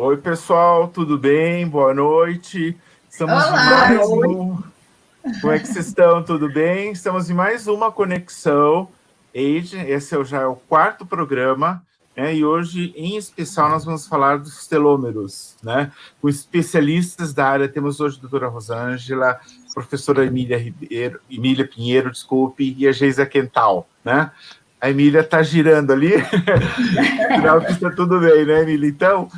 Oi, pessoal, tudo bem? Boa noite. Estamos em Olá, mais um. Como é que vocês estão? Tudo bem? Estamos em mais uma Conexão Age. Esse já é o quarto programa, né? E hoje, em especial, nós vamos falar dos telômeros, né? Com especialistas da área. Temos hoje a doutora Rosângela, professora Emília Pinheiro, desculpe, e a Geisa Quental, né? A Emília está girando ali. Sinal que está tudo bem, né, Emília? Então,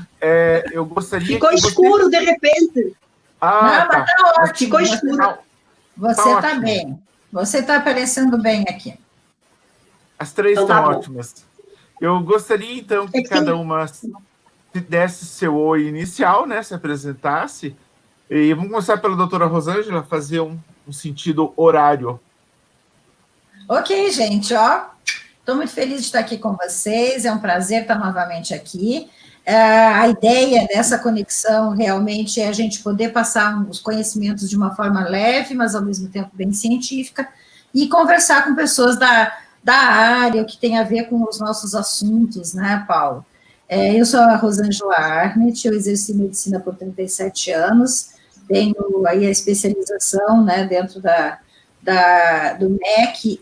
eu gostaria Ficou escuro de repente. Ah, não, tá. mas tá ótimo. Ficou escuro. Você tá bem. Você tá aparecendo bem aqui. As três Então, estão tá bom. ótimas. Eu gostaria, então, que cada uma desse seu oi inicial, né, se apresentasse. E vamos começar pela doutora Rosângela, fazer um sentido horário. Ok, gente, ó. Estou muito feliz de estar aqui com vocês. É um prazer estar novamente aqui. A ideia dessa conexão realmente é a gente poder passar os conhecimentos de uma forma leve, mas ao mesmo tempo bem científica, e conversar com pessoas da área, o que tem a ver com os nossos assuntos, né, Paulo? Eu sou a Rosângela Arnett, eu exerci medicina por 37 anos, tenho aí a especialização, né, dentro do MEC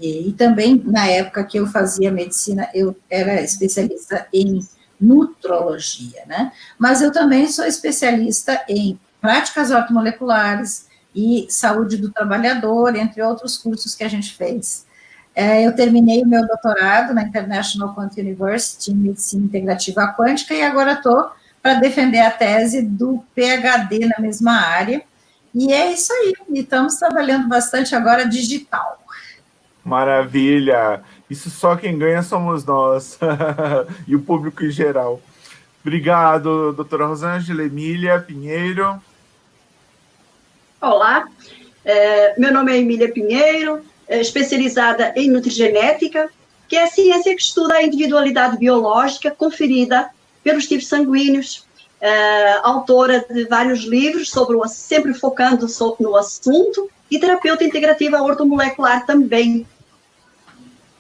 e também, na época que eu fazia medicina, eu era especialista em nutrologia, né? Mas eu também sou especialista em práticas ortomoleculares e saúde do trabalhador, entre outros cursos que a gente fez. Eu terminei o meu doutorado na International Quantum University em Medicina Integrativa Quântica e agora estou para defender a tese do PhD na mesma área. E é isso aí, e estamos trabalhando bastante agora digital. Maravilha! Isso só quem ganha somos nós, e o público em geral. Obrigado, doutora Rosângela. Emília Pinheiro. Olá, meu nome é Emília Pinheiro, especializada em nutrigenética, que é a ciência que estuda a individualidade biológica conferida pelos tipos sanguíneos, autora de vários livros, sempre focando no assunto, e terapeuta integrativa ortomolecular também.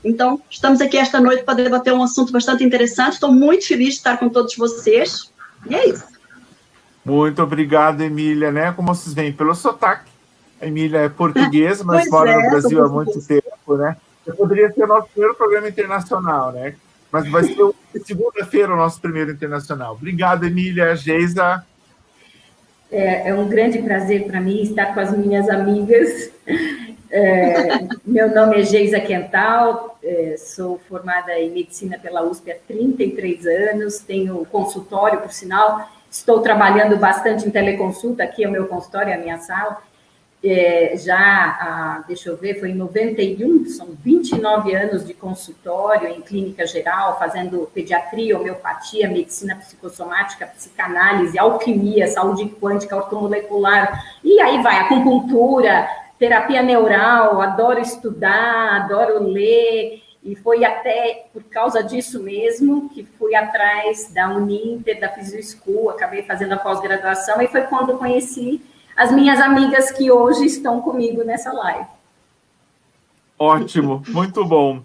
Então, estamos aqui esta noite para debater um assunto bastante interessante. Estou muito feliz de estar com todos vocês. E é isso. Muito obrigado, Emília, né? Como vocês veem pelo sotaque, a Emília é portuguesa, mas mora no Brasil há muito tempo, né? Poderia ser o nosso primeiro programa internacional, né? Mas vai ser segunda-feira o nosso primeiro internacional. Obrigado, Emília. Geisa. É um grande prazer para mim estar com as minhas amigas. Meu nome é Geisa Quental, sou formada em medicina pela USP há 33 anos, tenho consultório, por sinal, estou trabalhando bastante em teleconsulta, aqui é o meu consultório, é a minha sala, deixa eu ver, foi em 91, são 29 anos de consultório em clínica geral, fazendo pediatria, homeopatia, medicina psicossomática, psicanálise, alquimia, saúde quântica, ortomolecular, e aí vai, acupuntura, terapia neural, adoro estudar, adoro ler, e foi até por causa disso mesmo que fui atrás da Uninter, da Physio School, acabei fazendo a pós-graduação, e foi quando conheci as minhas amigas que hoje estão comigo nessa live. Ótimo, muito bom.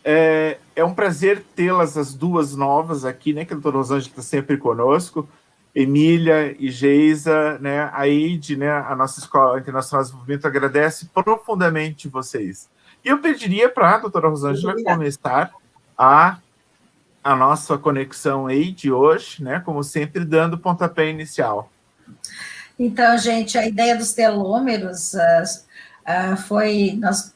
É um prazer tê-las, as duas novas aqui, né? Que a doutora Rosângela está sempre conosco. Emília e Geisa, né? A EIDE, né? A nossa Escola Internacional de Desenvolvimento agradece profundamente vocês. E eu pediria para a doutora Rosângela começar a nossa conexão EIDE hoje, né? Como sempre, dando o pontapé inicial. Então, gente, a ideia dos telômeros foi... Nós,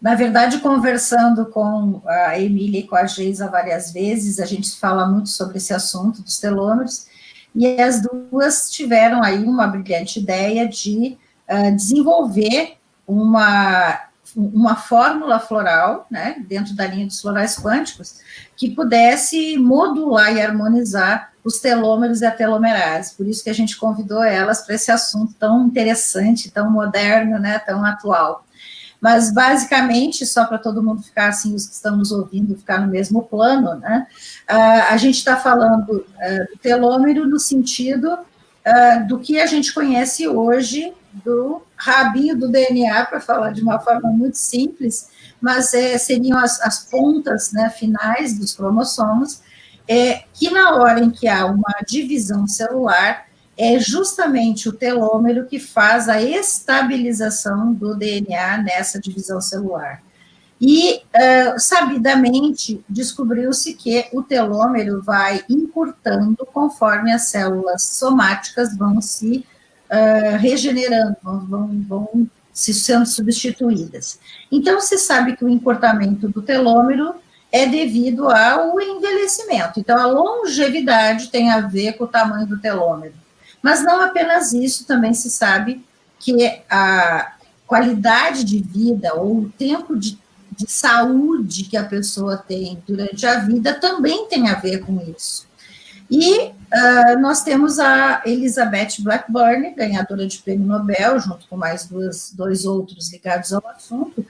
na verdade, conversando com a Emília e com a Geisa várias vezes, a gente fala muito sobre esse assunto dos telômeros, e as duas tiveram aí uma brilhante ideia de desenvolver uma fórmula floral, né, dentro da linha dos florais quânticos, que pudesse modular e harmonizar os telômeros e a telomerase. Por isso que a gente convidou elas para esse assunto tão interessante, tão moderno, né, tão atual. Mas, basicamente, só para todo mundo ficar, assim, os que estão nos ouvindo, ficar no mesmo plano, né, a gente está falando do telômero no sentido do que a gente conhece hoje do rabinho do DNA, para falar de uma forma muito simples, mas seriam as pontas, né, finais dos cromossomos, que na hora em que há uma divisão celular, é justamente o telômero que faz a estabilização do DNA nessa divisão celular. E, sabidamente, descobriu-se que o telômero vai encurtando conforme as células somáticas vão se regenerando, vão se sendo substituídas. Então, se sabe que o encurtamento do telômero é devido ao envelhecimento. Então, a longevidade tem a ver com o tamanho do telômero. Mas não apenas isso, também se sabe que a qualidade de vida ou o tempo de saúde que a pessoa tem durante a vida também tem a ver com isso. E nós temos a Elizabeth Blackburn, ganhadora de prêmio Nobel, junto com mais dois outros ligados ao assunto,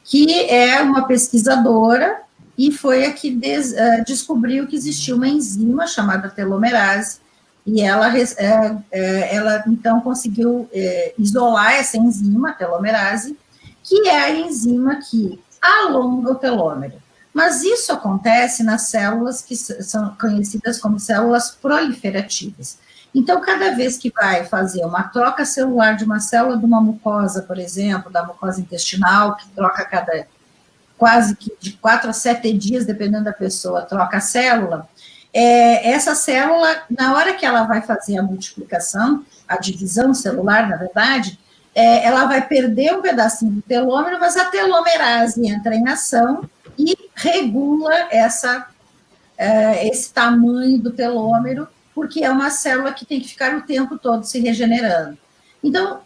que é uma pesquisadora e foi a que descobriu que existia uma enzima chamada telomerase, e ela então conseguiu isolar essa enzima, a telomerase, que é a enzima que alonga o telômero. Mas isso acontece nas células que são conhecidas como células proliferativas. Então, cada vez que vai fazer uma troca celular de uma célula de uma mucosa, por exemplo, da mucosa intestinal, que troca quase que de 4 a 7 dias, dependendo da pessoa, troca a célula, essa célula, na hora que ela vai fazer a multiplicação, a divisão celular, na verdade, ela vai perder um pedacinho do telômero, mas a telomerase entra em ação e regula esse tamanho do telômero, porque é uma célula que tem que ficar o tempo todo se regenerando. Então,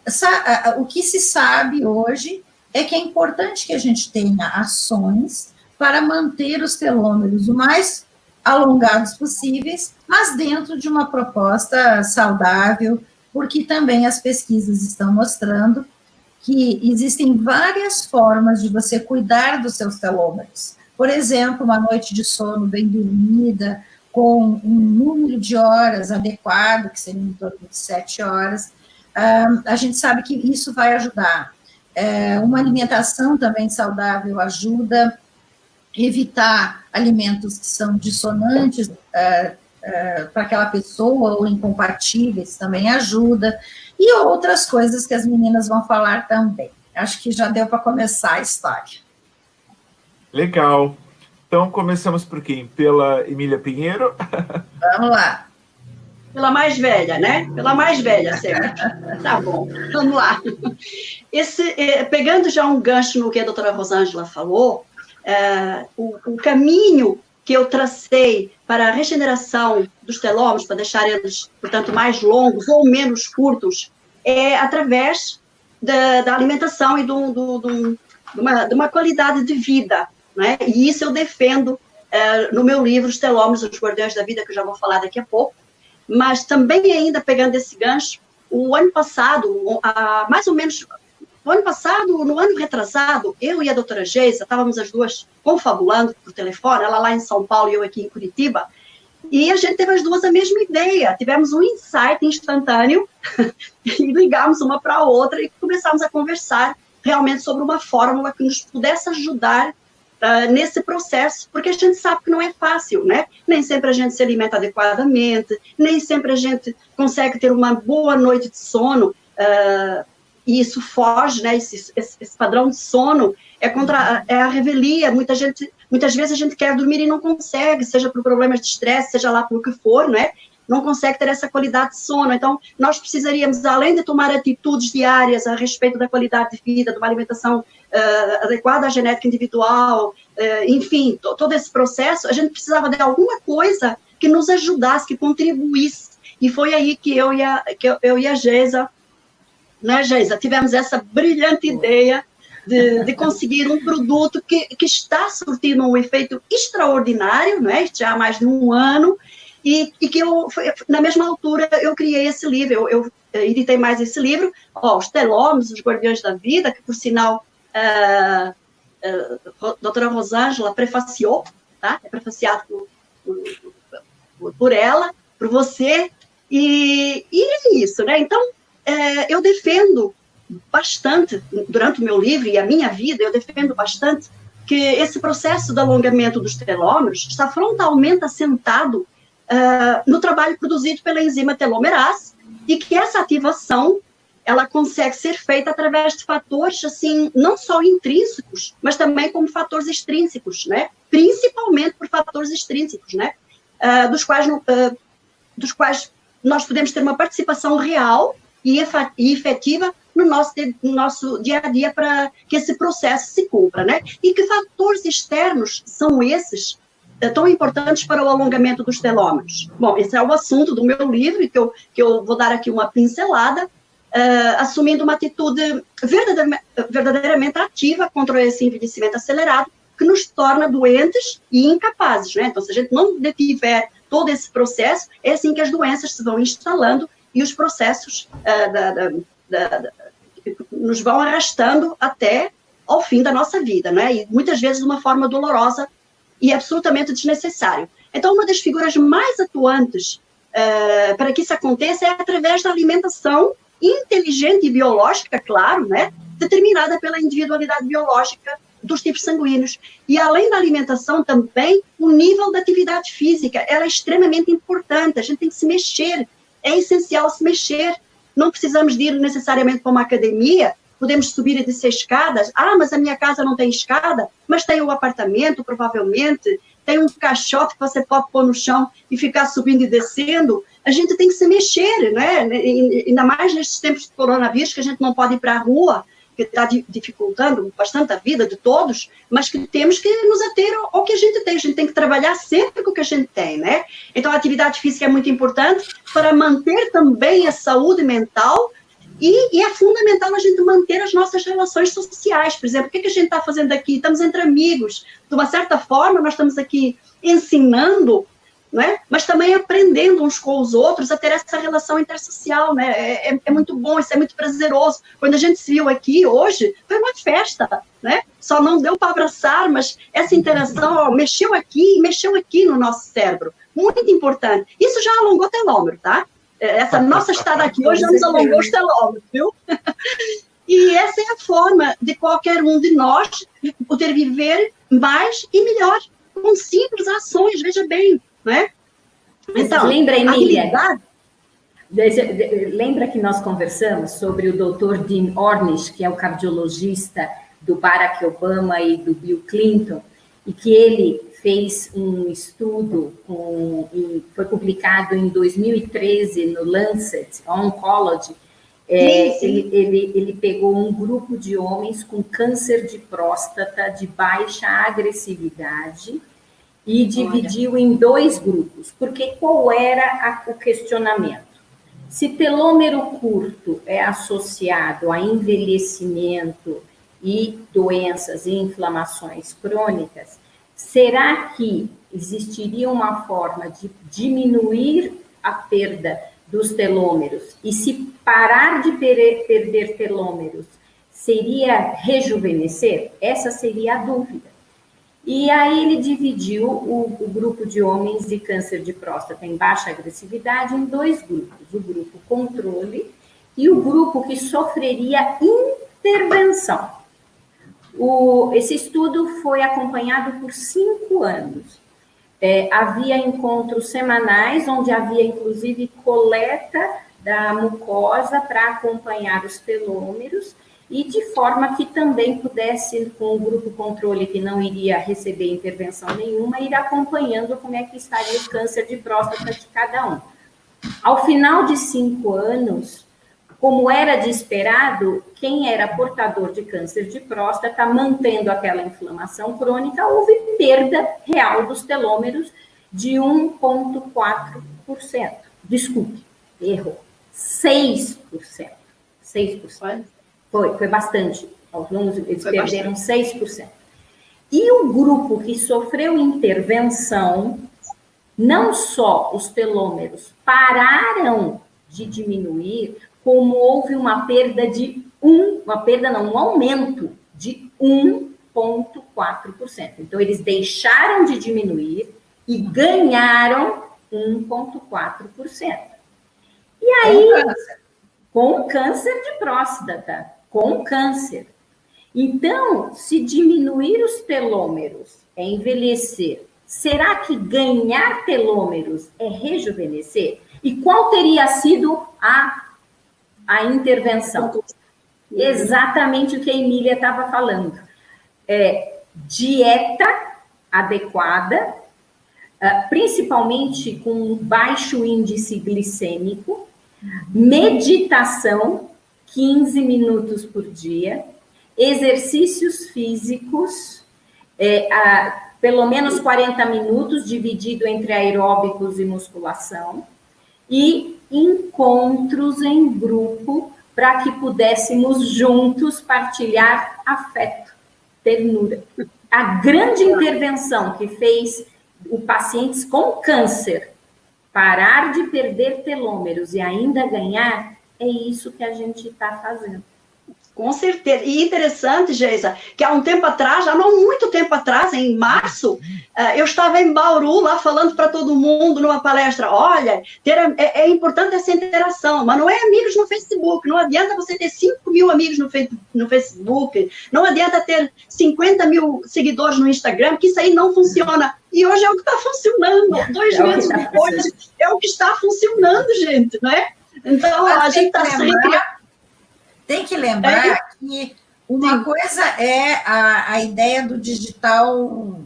o que se sabe hoje é que é importante que a gente tenha ações para manter os telômeros o mais alongados possíveis, mas dentro de uma proposta saudável, porque também as pesquisas estão mostrando que existem várias formas de você cuidar dos seus telômeros. Por exemplo, uma noite de sono bem dormida, com um número de horas adequado, que seria em torno de 7 horas, a gente sabe que isso vai ajudar. Uma alimentação também saudável ajuda, evitar alimentos que são dissonantes para aquela pessoa ou incompatíveis também ajuda, e outras coisas que as meninas vão falar também. Acho que já deu para começar a história. Legal. Então, começamos por quem? Pela Emília Pinheiro? Vamos lá. Pela mais velha, né? Pela mais velha, sempre. Tá bom, vamos lá. Pegando já um gancho no que a doutora Rosângela falou, o caminho que eu tracei para a regeneração dos telômeros, para deixar eles, portanto, mais longos ou menos curtos, é através da alimentação e de uma qualidade de vida, né? E isso eu defendo no meu livro, Os Telômeros, os Guardiões da Vida, que eu já vou falar daqui a pouco. Mas também ainda pegando esse gancho, o ano passado, mais ou menos, no ano retrasado, eu e a doutora Geisa, estávamos as duas confabulando por telefone, ela lá em São Paulo e eu aqui em Curitiba, e a gente teve as duas a mesma ideia, tivemos um insight instantâneo, e ligamos uma para a outra e começamos a conversar realmente sobre uma fórmula que nos pudesse ajudar nesse processo, porque a gente sabe que não é fácil, né? Nem sempre a gente se alimenta adequadamente, nem sempre a gente consegue ter uma boa noite de sono, e isso foge, né? Esse padrão de sono é a revelia. Muitas vezes a gente quer dormir e não consegue, seja por problemas de estresse, seja lá por o que for, né? Não consegue ter essa qualidade de sono. Então, nós precisaríamos, além de tomar atitudes diárias a respeito da qualidade de vida, de uma alimentação adequada à genética individual, enfim, todo esse processo, a gente precisava de alguma coisa que nos ajudasse, que contribuísse. E foi aí que eu e a Geisa, né, Geisa, tivemos essa brilhante ideia de conseguir um produto que está surtindo um efeito extraordinário, né, já há mais de um ano, e que na mesma altura eu criei esse livro, eu editei mais esse livro, Os Telômeros, os Guardiões da Vida, que por sinal a doutora Rosângela prefaciou, tá? É prefaciado por ela, por você, e é isso, né? Então, eu defendo bastante, durante o meu livro e a minha vida, eu defendo bastante que esse processo de alongamento dos telômeros está frontalmente assentado no trabalho produzido pela enzima telomerase, e que essa ativação ela consegue ser feita através de fatores, assim, não só intrínsecos, mas também como fatores extrínsecos, né? Principalmente por fatores extrínsecos, né? Dos quais nós podemos ter uma participação real e efetiva no nosso dia a dia para que esse processo se cumpra, né? E que fatores externos são esses tão importantes para o alongamento dos telômeros? Bom, esse é o assunto do meu livro, e que eu vou dar aqui uma pincelada, assumindo uma atitude verdadeiramente ativa contra esse envelhecimento acelerado, que nos torna doentes e incapazes, né? Então, se a gente não detiver todo esse processo, é assim que as doenças se vão instalando e os processos nos vão arrastando até ao fim da nossa vida, né? E muitas vezes de uma forma dolorosa e absolutamente desnecessário. Então, uma das figuras mais atuantes para que isso aconteça é através da alimentação inteligente e biológica, claro, né? Determinada pela individualidade biológica dos tipos sanguíneos. E, além da alimentação, também, o nível da atividade física, ela é extremamente importante. A gente tem que se mexer, é essencial se mexer. Não precisamos de ir necessariamente para uma academia, podemos subir e descer escadas. Ah, mas a minha casa não tem escada, mas tem um apartamento, provavelmente, tem um caixote que você pode pôr no chão e ficar subindo e descendo. A gente tem que se mexer, né? Ainda mais nesses tempos de coronavírus, que a gente não pode ir para a rua, que está dificultando bastante a vida de todos, mas que temos que nos ater ao que a gente tem que trabalhar sempre com o que a gente tem, né? Então, a atividade física é muito importante para manter também a saúde mental, e é fundamental a gente manter as nossas relações sociais. Por exemplo, o que a gente está fazendo aqui? Estamos entre amigos, de uma certa forma, nós estamos aqui ensinando, né? Mas também aprendendo uns com os outros a ter essa relação intersocial, né? É muito bom, isso é muito prazeroso. Quando a gente se viu aqui hoje, foi uma festa, né? Só não deu para abraçar, mas essa interação mexeu aqui no nosso cérebro. Muito importante. Isso já alongou telômero, tá? Essa nossa estada aqui hoje já nos alongou os telômeros, viu? E essa é a forma de qualquer um de nós poder viver mais e melhor, com simples ações, veja bem, né? Então, lembra, Emília, lembra que nós conversamos sobre o Dr. Dean Ornish, que é o cardiologista do Barack Obama e do Bill Clinton, e que ele fez um estudo, foi publicado em 2013 no Lancet Oncology. Ele pegou um grupo de homens com câncer de próstata de baixa agressividade e dividiu em 2 grupos, porque qual era o questionamento? Se telômero curto é associado a envelhecimento e doenças e inflamações crônicas, será que existiria uma forma de diminuir a perda dos telômeros? E se parar de perder telômeros, seria rejuvenescer? Essa seria a dúvida. E aí ele dividiu o grupo de homens de câncer de próstata em baixa agressividade em 2 grupos. O grupo controle e o grupo que sofreria intervenção. Esse estudo foi acompanhado por 5 anos. Havia encontros semanais, onde havia, inclusive, coleta da mucosa para acompanhar os telômeros, e de forma que também pudesse, com o grupo controle, que não iria receber intervenção nenhuma, ir acompanhando como é que estaria o câncer de próstata de cada um. Ao final de 5 anos, como era de esperado, quem era portador de câncer de próstata, mantendo aquela inflamação crônica, houve perda real dos telômeros de 1,4%. Desculpe, errou. 6%. 6%. Foi bastante. Alguns eles perderam 6%. E o grupo que sofreu intervenção, não só os telômeros pararam de diminuir, como houve uma perda um aumento de 1,4%. Então, eles deixaram de diminuir e ganharam 1,4%. E aí, com câncer de próstata, com câncer. Então, se diminuir os telômeros é envelhecer, será que ganhar telômeros é rejuvenescer? E qual teria sido a intervenção? Exatamente o que a Emília estava falando. Dieta adequada, principalmente com baixo índice glicêmico, meditação, 15 minutos por dia, exercícios físicos, pelo menos 40 minutos, dividido entre aeróbicos e musculação, e encontros em grupo para que pudéssemos juntos partilhar afeto, ternura. A grande intervenção que fez os pacientes com câncer parar de perder telômeros e ainda ganhar, é isso que a gente está fazendo. Com certeza. E interessante, Geisa, que há um tempo atrás, já não muito tempo atrás, em março, eu estava em Bauru, lá falando para todo mundo numa palestra, olha, é importante essa interação, mas não é amigos no Facebook, não adianta você ter 5 mil amigos no Facebook, não adianta ter 50 mil seguidores no Instagram, que isso aí não funciona. E hoje é o que está funcionando, 2 meses depois, é o que está funcionando, gente, não é? Então, a gente está sempre... Tem que lembrar que uma coisa é a ideia do digital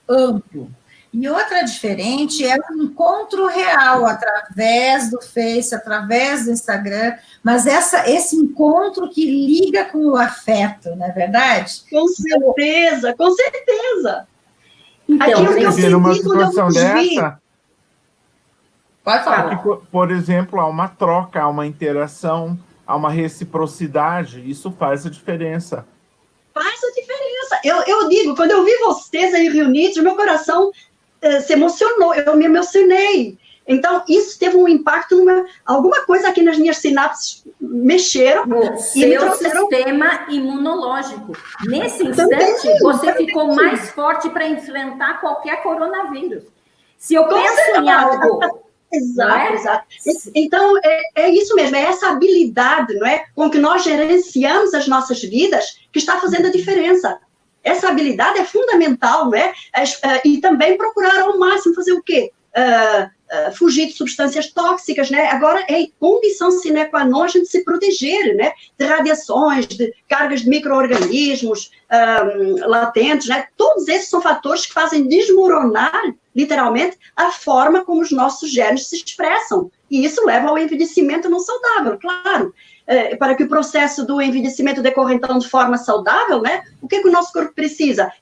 amplo, e outra diferente é o encontro real, através do Face, através do Instagram, mas esse encontro que liga com o afeto, não é verdade? Com certeza, com certeza. Então, aquilo que eu senti numa quando eu situação vos vi... dessa, pode falar. por exemplo, há uma troca, há uma interação, há uma reciprocidade, isso faz a diferença. Faz a diferença. Eu digo, quando eu vi vocês aí reunidos, meu coração se emocionou, eu me emocionei. Então, isso teve um impacto, alguma coisa aqui nas minhas sinapses mexeram. No seu sistema imunológico. Nesse instante, você ficou mais forte para enfrentar qualquer coronavírus. Se eu penso em algo... Exato, exato. Então, é isso mesmo, é essa habilidade, não é, com que nós gerenciamos as nossas vidas que está fazendo a diferença. Essa habilidade é fundamental, não é? E também procurar ao máximo fazer o quê? Fugir de substâncias tóxicas, né? Agora é condição sine qua non a gente se proteger, né? De radiações, de cargas de micro-organismos latentes, né? Todos esses são fatores que fazem desmoronar, literalmente, a forma como os nossos genes se expressam. E isso leva ao envelhecimento não saudável, claro. Para que o processo do envelhecimento decorra, então, de forma saudável, né? O que o nosso corpo precisa?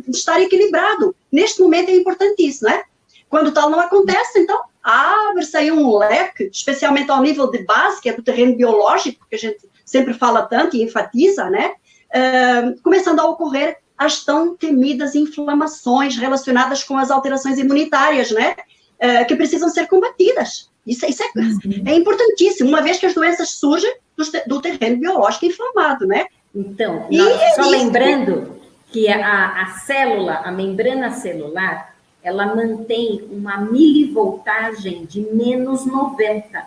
Estar equilibrado. Neste momento é importantíssimo, né? Quando tal não acontece, então, abre-se aí um leque, especialmente ao nível de base, que é do terreno biológico, que a gente sempre fala tanto e enfatiza, né? Começando a ocorrer as tão temidas inflamações relacionadas com as alterações imunitárias, né? Que precisam ser combatidas. Isso é importantíssimo, uma vez que as doenças surgem do terreno biológico inflamado, né? Então, só lembrando que a célula, a membrana celular, ela mantém uma milivoltagem de menos 90.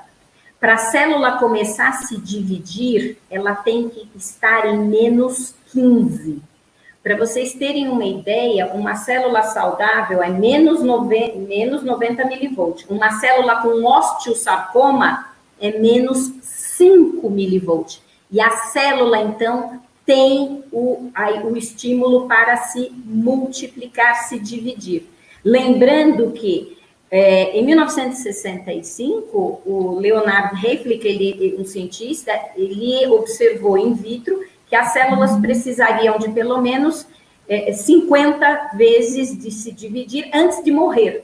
Para a célula começar a se dividir, ela tem que estar em menos 15. Para vocês terem uma ideia, uma célula saudável é menos 90 milivolts. Uma célula com osteosarcoma é menos 5 milivolts. E a célula, então, tem o estímulo para se multiplicar, se dividir. Lembrando que, em 1965, o Leonard Hayflick, um cientista, ele observou in vitro que as células precisariam de pelo menos 50 vezes de se dividir antes de morrer.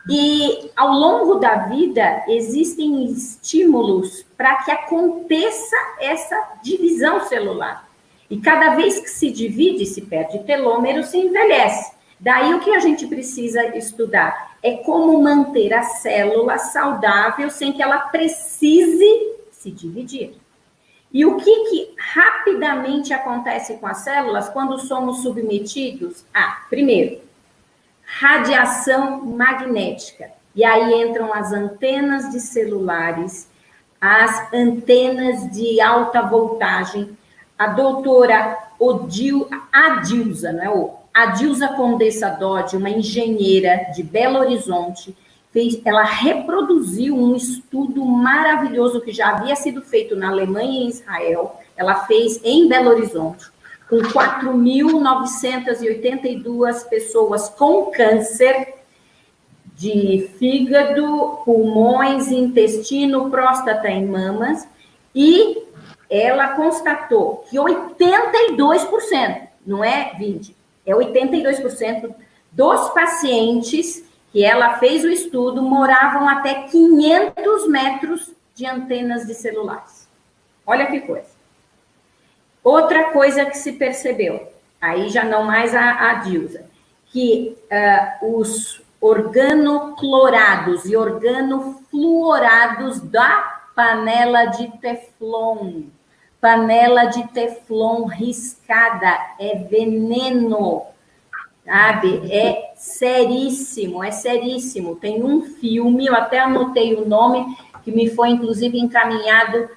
E, ao longo da vida, existem estímulos para que aconteça essa divisão celular. E cada vez que se divide, se perde telômero, se envelhece. Daí, o que a gente precisa estudar é como manter a célula saudável sem que ela precise se dividir. E o que rapidamente acontece com as células quando somos submetidos a, primeiro, radiação magnética. E aí entram as antenas de celulares, as antenas de alta voltagem. A doutora Adilza, não é? Adilza Condessa Dodge, uma engenheira de Belo Horizonte, ela reproduziu um estudo maravilhoso que já havia sido feito na Alemanha e em Israel. Ela fez em Belo Horizonte, com 4.982 pessoas com câncer de fígado, pulmões, intestino, próstata e mamas, e ela constatou que 82%, não é 20%, é 82% dos pacientes que ela fez o estudo moravam até 500 metros de antenas de celulares. Olha que coisa. Outra coisa que se percebeu, aí já não mais a Dilza, que os organoclorados e organofluorados da panela de Teflon riscada, é veneno, sabe? É seríssimo, é seríssimo. Tem um filme, eu até anotei o nome, que me foi inclusive encaminhado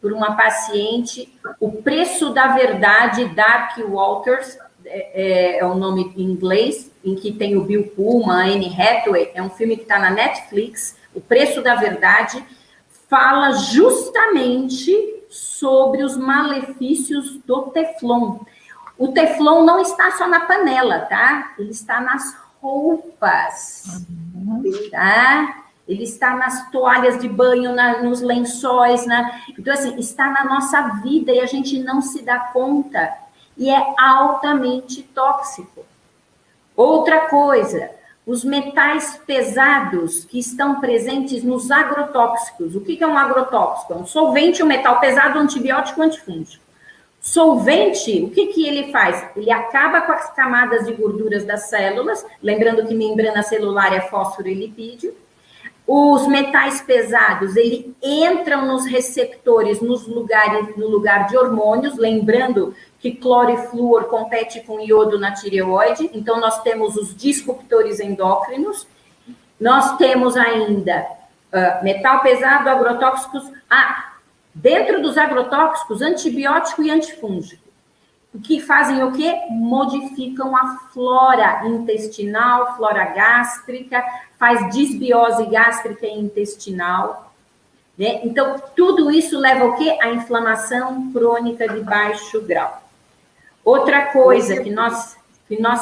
por uma paciente, O Preço da Verdade, Dark Waters, é o nome em inglês, em que tem o Bill Pullman, a Anne Hathaway, é um filme que está na Netflix, O Preço da Verdade, fala justamente sobre os malefícios do Teflon. O Teflon não está só na panela, tá? Ele está nas roupas, tá? Ele está nas toalhas de banho, nos lençóis, então, assim, está na nossa vida e a gente não se dá conta. E é altamente tóxico. Outra coisa, os metais pesados que estão presentes nos agrotóxicos. O que é um agrotóxico? É um solvente, um metal pesado, um antibiótico, um antifúngico. Solvente, o que ele faz? Ele acaba com as camadas de gorduras das células, lembrando que membrana celular é fósforo e lipídio. Os metais pesados, eles entram nos receptores no lugar de hormônios, lembrando que cloro e flúor compete com iodo na tireoide, então nós temos os disruptores endócrinos, nós temos ainda metal pesado, agrotóxicos, dentro dos agrotóxicos, antibiótico e antifúngico, que fazem o quê? Modificam a flora intestinal, flora gástrica, faz disbiose gástrica e intestinal, né? Então, tudo isso leva ao quê? A inflamação crônica de baixo grau. Outra coisa que nós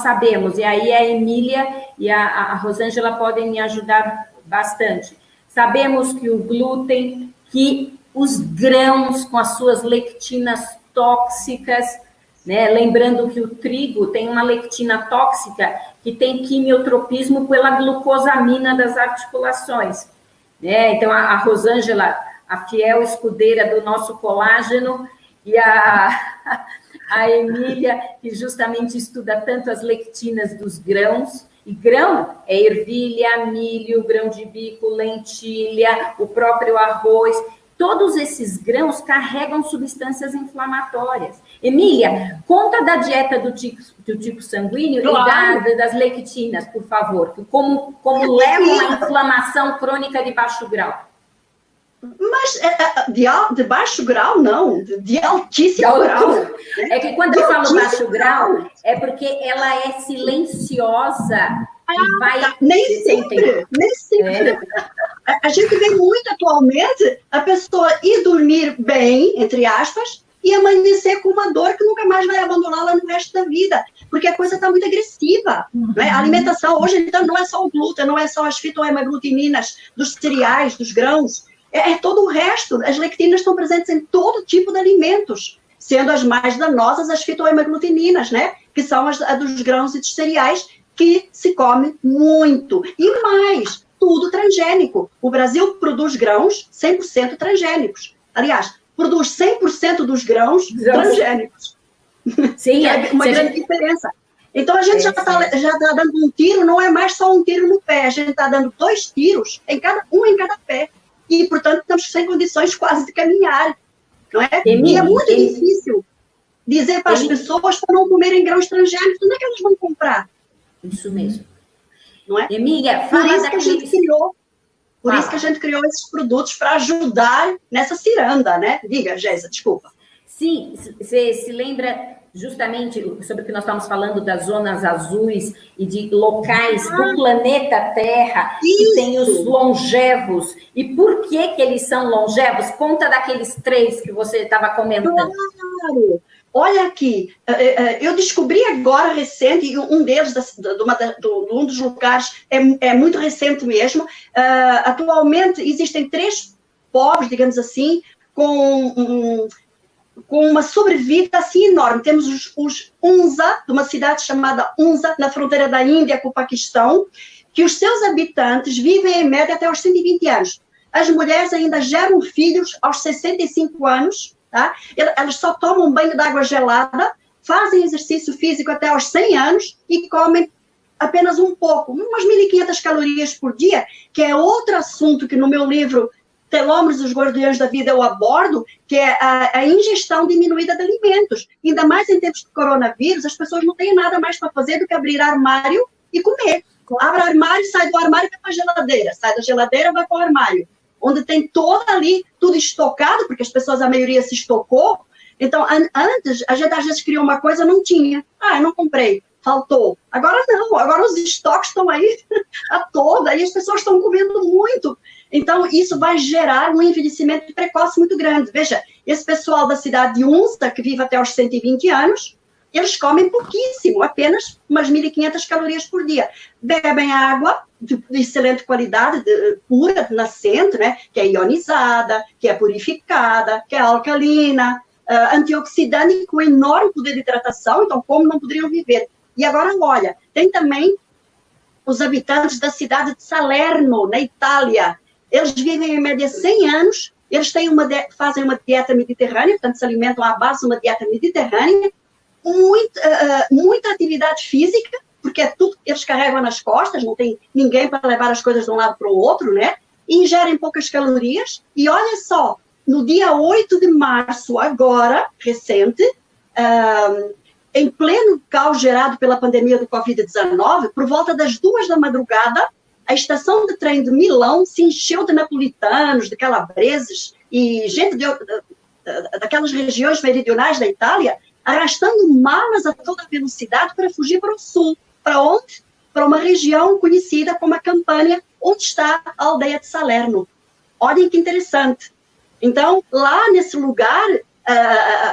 sabemos, e aí a Emília e a Rosângela podem me ajudar bastante, sabemos que o glúten, que os grãos com as suas lectinas tóxicas, né? Lembrando que o trigo tem uma lectina tóxica que tem quimiotropismo pela glucosamina das articulações, né? Então, a Rosângela, a fiel escudeira do nosso colágeno, e a Emília, que justamente estuda tanto as lectinas dos grãos, e grão é ervilha, milho, grão de bico, lentilha, o próprio arroz. Todos esses grãos carregam substâncias inflamatórias. Emília, conta da dieta do tipo sanguíneo, claro, e das lectinas, por favor. Como levam a inflamação crônica de baixo grau. Mas de baixo grau, não. De altíssimo grau. É que quando eu falo baixo grau, é porque ela é silenciosa. E vai... Nem sempre. A gente vê muito atualmente a pessoa ir dormir bem, entre aspas, e amanhecer com uma dor que nunca mais vai abandoná-la no resto da vida, porque a coisa está muito agressiva. Né? A alimentação hoje então, não é só o glúten, não é só as fitoemaglutininas dos cereais, dos grãos, é todo o resto. As lectinas estão presentes em todo tipo de alimentos, sendo as mais danosas as fitoemaglutininas, né? Que são as dos grãos e dos cereais, que se come muito. E mais, tudo transgênico. O Brasil produz grãos 100% transgênicos. Aliás, produz 100% dos grãos transgênicos. Sim, é uma grande diferença. Então, a gente já está dando um tiro, não é mais só um tiro no pé, a gente está dando 2 tiros, em cada pé. E, portanto, estamos sem condições quase de caminhar. Não é? E é muito difícil dizer para as pessoas para não comerem grãos transgênicos. Onde é que elas vão comprar? Isso mesmo. Não é? Emília, por isso que a gente criou esses produtos para ajudar nessa ciranda, né? Diga, Gésia, desculpa. Sim, você se lembra justamente sobre o que nós estamos falando das zonas azuis e de locais do planeta Terra que tem os longevos. E por que eles são longevos? Conta daqueles 3 que você estava comentando. Claro! Olha aqui, eu descobri agora, recente, um deles, um dos lugares, é muito recente mesmo. Atualmente, existem 3 povos, digamos assim, com uma sobrevida assim enorme. Temos os Hunza, de uma cidade chamada Hunza, na fronteira da Índia com o Paquistão, que os seus habitantes vivem em média até aos 120 anos. As mulheres ainda geram filhos aos 65 anos, tá? Elas só tomam banho de água gelada, fazem exercício físico até aos 100 anos e comem apenas um pouco, umas 1.500 calorias por dia, que é outro assunto que no meu livro Telômeros, os Guardiões da Vida, eu abordo, que é a ingestão diminuída de alimentos. Ainda mais em tempos de coronavírus, as pessoas não têm nada mais para fazer do que abrir armário e comer. Abre armário, sai do armário, vai para a geladeira. Sai da geladeira, vai para o armário. Onde tem todo ali, tudo estocado, porque as pessoas, a maioria se estocou. Então, antes, a gente às vezes queria uma coisa, não tinha. Eu não comprei, faltou. Agora não, agora os estoques estão aí a toda, e as pessoas estão comendo muito. Então, isso vai gerar um envelhecimento precoce muito grande. Veja, esse pessoal da cidade de Hunza, que vive até aos 120 anos, eles comem pouquíssimo, apenas umas 1.500 calorias por dia. Bebem água de excelente qualidade, pura, nascente, né? Que é ionizada, que é purificada, que é alcalina, antioxidante com enorme poder de hidratação, então como não poderiam viver? E agora, olha, tem também os habitantes da cidade de Salerno, na Itália. Eles vivem em média 100 anos, eles fazem uma dieta mediterrânea, portanto se alimentam à base de uma dieta mediterrânea, muita atividade física, porque é tudo que eles carregam nas costas, não tem ninguém para levar as coisas de um lado para o outro, né? E ingerem poucas calorias. E olha só, no dia 8 de março, agora, recente, em pleno caos gerado pela pandemia do Covid-19, por volta das 2 da madrugada, a estação de trem de Milão se encheu de napolitanos, de calabreses e gente daquelas regiões meridionais da Itália, arrastando malas a toda velocidade para fugir para o sul. Para onde? Para uma região conhecida como a Campânia, onde está a aldeia de Salerno. Olhem que interessante. Então, lá nesse lugar,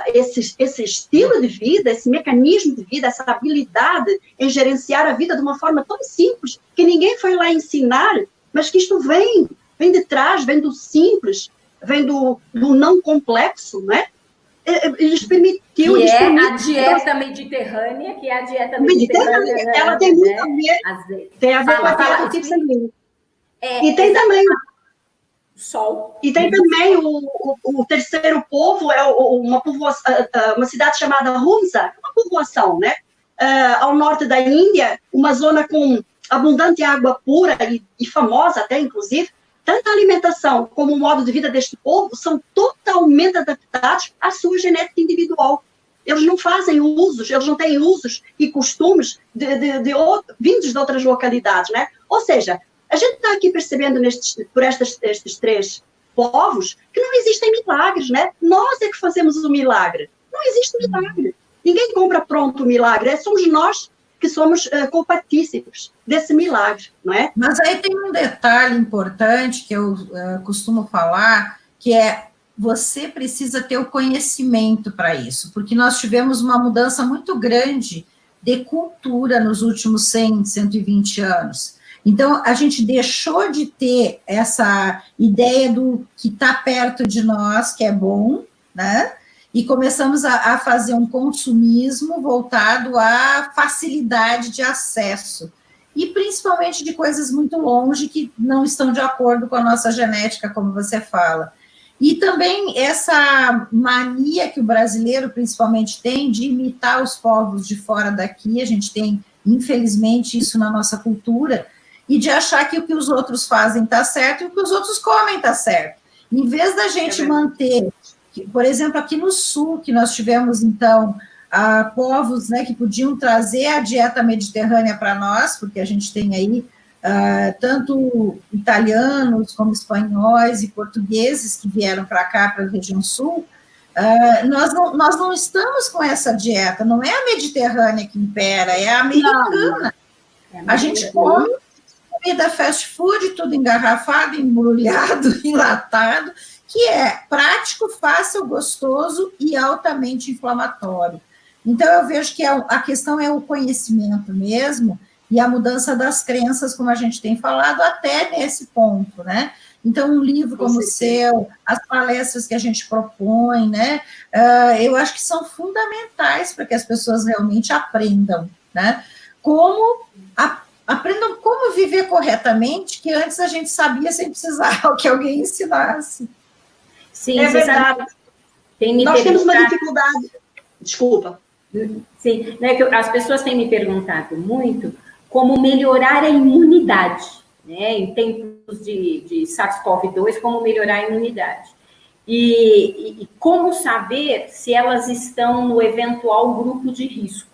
esse estilo de vida, esse mecanismo de vida, essa habilidade em gerenciar a vida de uma forma tão simples, que ninguém foi lá ensinar, mas que isto vem de trás, vem do simples, vem do não complexo, né? Eles permitiu... Que é a dieta mediterrânea, que é a dieta mediterrânea. Ela tem muito a ver, tem a ver com a dieta tipo sanguínea. E tem também... Sol. E tem também o terceiro povo, uma cidade chamada Hunza, uma povoação, né? Ao norte da Índia, uma zona com abundante água pura e famosa até, inclusive. Tanto a alimentação como o modo de vida deste povo são totalmente adaptados à sua genética individual. Eles não fazem usos, eles não têm usos e costumes vindos de outras localidades, né? Ou seja, a gente está aqui percebendo por estes 3 povos que não existem milagres, né? Nós é que fazemos o milagre. Não existe milagre. Ninguém compra pronto o milagre. Somos nós que somos compatíveis desse milagre, não é? Mas aí tem um detalhe importante que eu costumo falar, que é você precisa ter o conhecimento para isso, porque nós tivemos uma mudança muito grande de cultura nos últimos 100, 120 anos. Então, a gente deixou de ter essa ideia do que está perto de nós, que é bom, né? E começamos a fazer um consumismo voltado à facilidade de acesso, e principalmente de coisas muito longe que não estão de acordo com a nossa genética, como você fala. E também essa mania que o brasileiro principalmente tem de imitar os povos de fora daqui, a gente tem, infelizmente, isso na nossa cultura, e de achar que o que os outros fazem está certo e o que os outros comem está certo. Em vez da gente manter... Por exemplo, aqui no Sul, que nós tivemos, então, povos, né, que podiam trazer a dieta mediterrânea para nós, porque a gente tem aí tanto italianos como espanhóis e portugueses que vieram para cá, para a região Sul, Nós não estamos com essa dieta, não é a mediterrânea que impera, é a americana. A gente come comida fast food, tudo engarrafado, embrulhado, enlatado, que é prático, fácil, gostoso e altamente inflamatório. Então, eu vejo que a questão é o conhecimento mesmo e a mudança das crenças, como a gente tem falado, até nesse ponto, né? Então, um livro como o seu, as palestras que a gente propõe, né? Eu acho que são fundamentais para que as pessoas realmente aprendam, né? Aprendam como viver corretamente, que antes a gente sabia sem precisar que alguém ensinasse. Sim, é verdade. Nós temos uma dificuldade. Desculpa. Sim, né, que as pessoas têm me perguntado muito como melhorar a imunidade, né, em tempos de SARS-CoV-2, como melhorar a imunidade. E como saber se elas estão no eventual grupo de risco.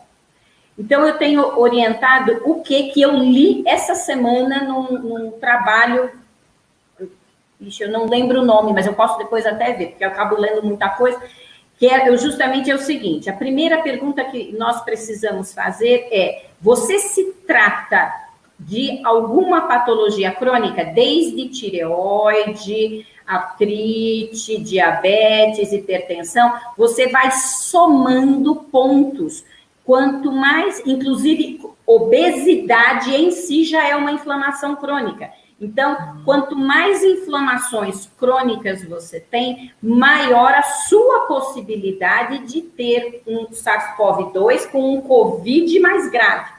Então, eu tenho orientado o que eu li essa semana num trabalho, eu não lembro o nome, mas eu posso depois até ver, porque eu acabo lendo muita coisa, que justamente é o seguinte, a primeira pergunta que nós precisamos fazer é, você se trata de alguma patologia crônica, desde tireoide, artrite, diabetes, hipertensão, você vai somando pontos. Quanto mais, inclusive, obesidade em si já é uma inflamação crônica. Então, quanto mais inflamações crônicas você tem, maior a sua possibilidade de ter um SARS-CoV-2 com um COVID mais grave.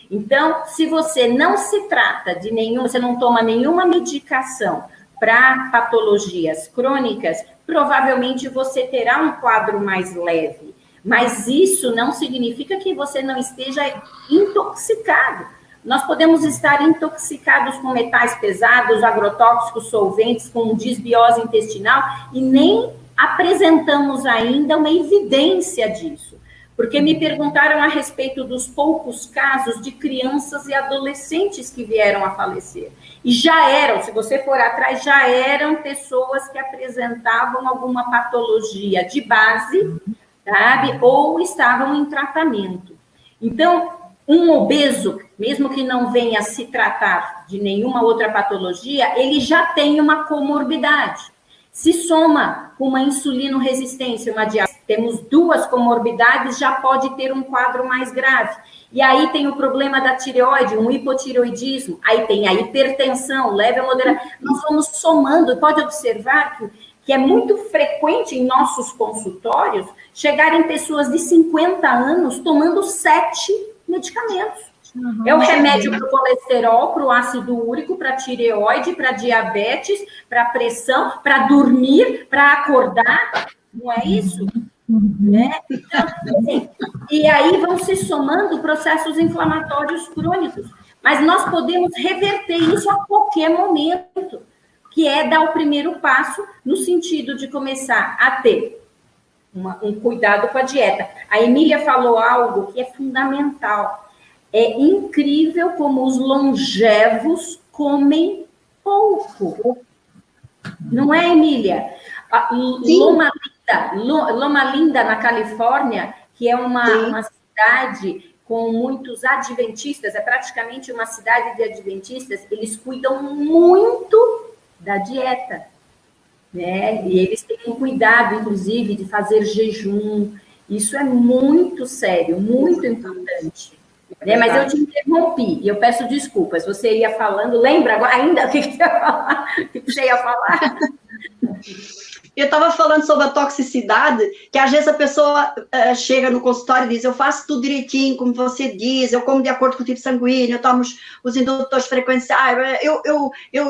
Então, se você não se trata de você não toma nenhuma medicação para patologias crônicas, provavelmente você terá um quadro mais leve. Mas isso não significa que você não esteja intoxicado. Nós podemos estar intoxicados com metais pesados, agrotóxicos, solventes, com disbiose intestinal e nem apresentamos ainda uma evidência disso. Porque me perguntaram a respeito dos poucos casos de crianças e adolescentes que vieram a falecer. E já eram, se você for atrás, já eram pessoas que apresentavam alguma patologia de base, sabe? Ou estavam em tratamento. Então, um obeso, mesmo que não venha se tratar de nenhuma outra patologia, ele já tem uma comorbidade. Se soma com uma insulinoresistência, uma diabetes, temos duas comorbidades, já pode ter um quadro mais grave. E aí tem o problema da tireoide, um hipotireoidismo, aí tem a hipertensão, leve a moderada. Nós vamos somando, pode observar que é muito frequente em nossos consultórios chegarem pessoas de 50 anos tomando 7 medicamentos. É o remédio para o colesterol, para o ácido úrico, para a tireoide, para diabetes, para pressão, para dormir, para acordar, não é isso? Né? Então, assim, e aí vão se somando processos inflamatórios crônicos. Mas nós podemos reverter isso a qualquer momento, que é dar o primeiro passo no sentido de começar a ter um cuidado com a dieta. A Emília falou algo que é fundamental. É incrível como os longevos comem pouco. Não é, Emília? Loma Linda, na Califórnia, que é uma cidade com muitos adventistas, é praticamente uma cidade de adventistas, eles cuidam muito da dieta, né? E eles têm um cuidado, inclusive, de fazer jejum. Isso é muito sério, muito importante. Né? Mas eu te interrompi e eu peço desculpas. Você ia falando, lembra agora ainda o que você ia falar? O que você ia falar? Eu estava falando sobre a toxicidade, que às vezes a pessoa chega no consultório e diz, eu faço tudo direitinho, como você diz, eu como de acordo com o tipo sanguíneo, eu tomo os indutores frequenciais, eu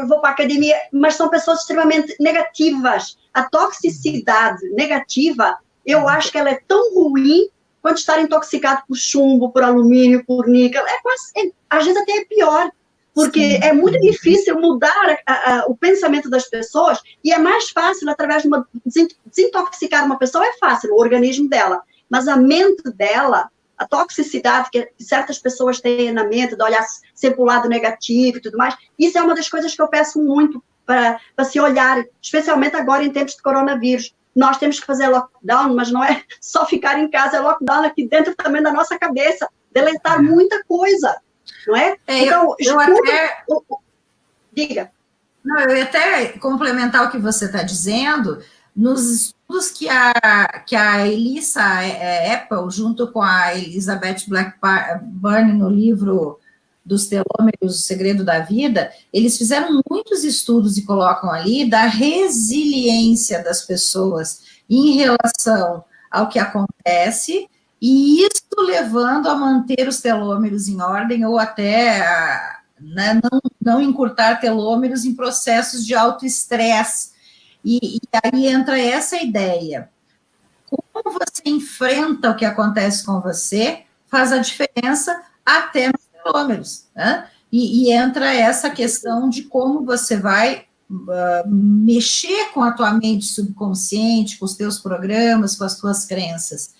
vou para a academia, mas são pessoas extremamente negativas. A toxicidade negativa, eu acho que ela é tão ruim quanto estar intoxicado por chumbo, por alumínio, por níquel, às vezes até é pior. Porque é muito difícil mudar o pensamento das pessoas e é mais fácil, através de desintoxicar uma pessoa, é fácil, o organismo dela. Mas a mente dela, a toxicidade que certas pessoas têm na mente, de olhar sempre o lado negativo e tudo mais, isso é uma das coisas que eu peço muito para se olhar, especialmente agora em tempos de coronavírus. nós temos que fazer lockdown, mas não é só ficar em casa, é lockdown aqui dentro também da nossa cabeça, deletar muita coisa, não é? Então, eu até... Diga. Não, eu ia até complementar o que você está dizendo, nos estudos que a Elissa Apple, junto com a Elizabeth Blackburn, no livro dos telômeros, O Segredo da Vida, eles fizeram muitos estudos e colocam ali da resiliência das pessoas em relação ao que acontece, e isso levando a manter os telômeros em ordem ou até né, não encurtar telômeros em processos de autoestresse. E aí entra essa ideia. Como você enfrenta o que acontece com você faz a diferença até nos telômeros, né? E entra essa questão de como você vai mexer com a tua mente subconsciente, com os teus programas, com as tuas crenças.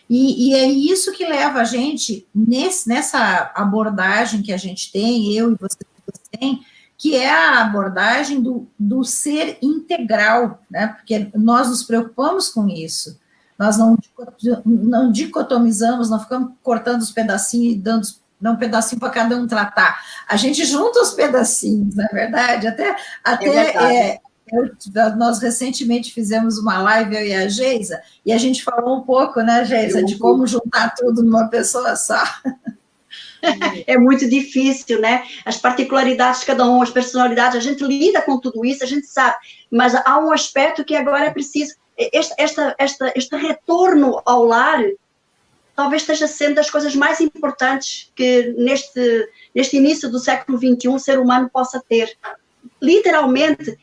E é isso que leva a gente, nessa abordagem que a gente tem, eu e você tem, que é a abordagem do ser integral, né? Porque nós nos preocupamos com isso. Nós não dicotomizamos, não ficamos cortando os pedacinhos e dando um pedacinho para cada um tratar. A gente junta os pedacinhos, não é verdade? Nós recentemente fizemos uma live, eu e a Geisa, e a gente falou um pouco, né, Geisa, de como juntar tudo numa pessoa só. É muito difícil, né? As particularidades de cada um, as personalidades, a gente lida com tudo isso, a gente sabe, mas há um aspecto que agora é preciso, este retorno ao lar, talvez esteja sendo das coisas mais importantes que neste início do século XXI o ser humano possa ter. Literalmente,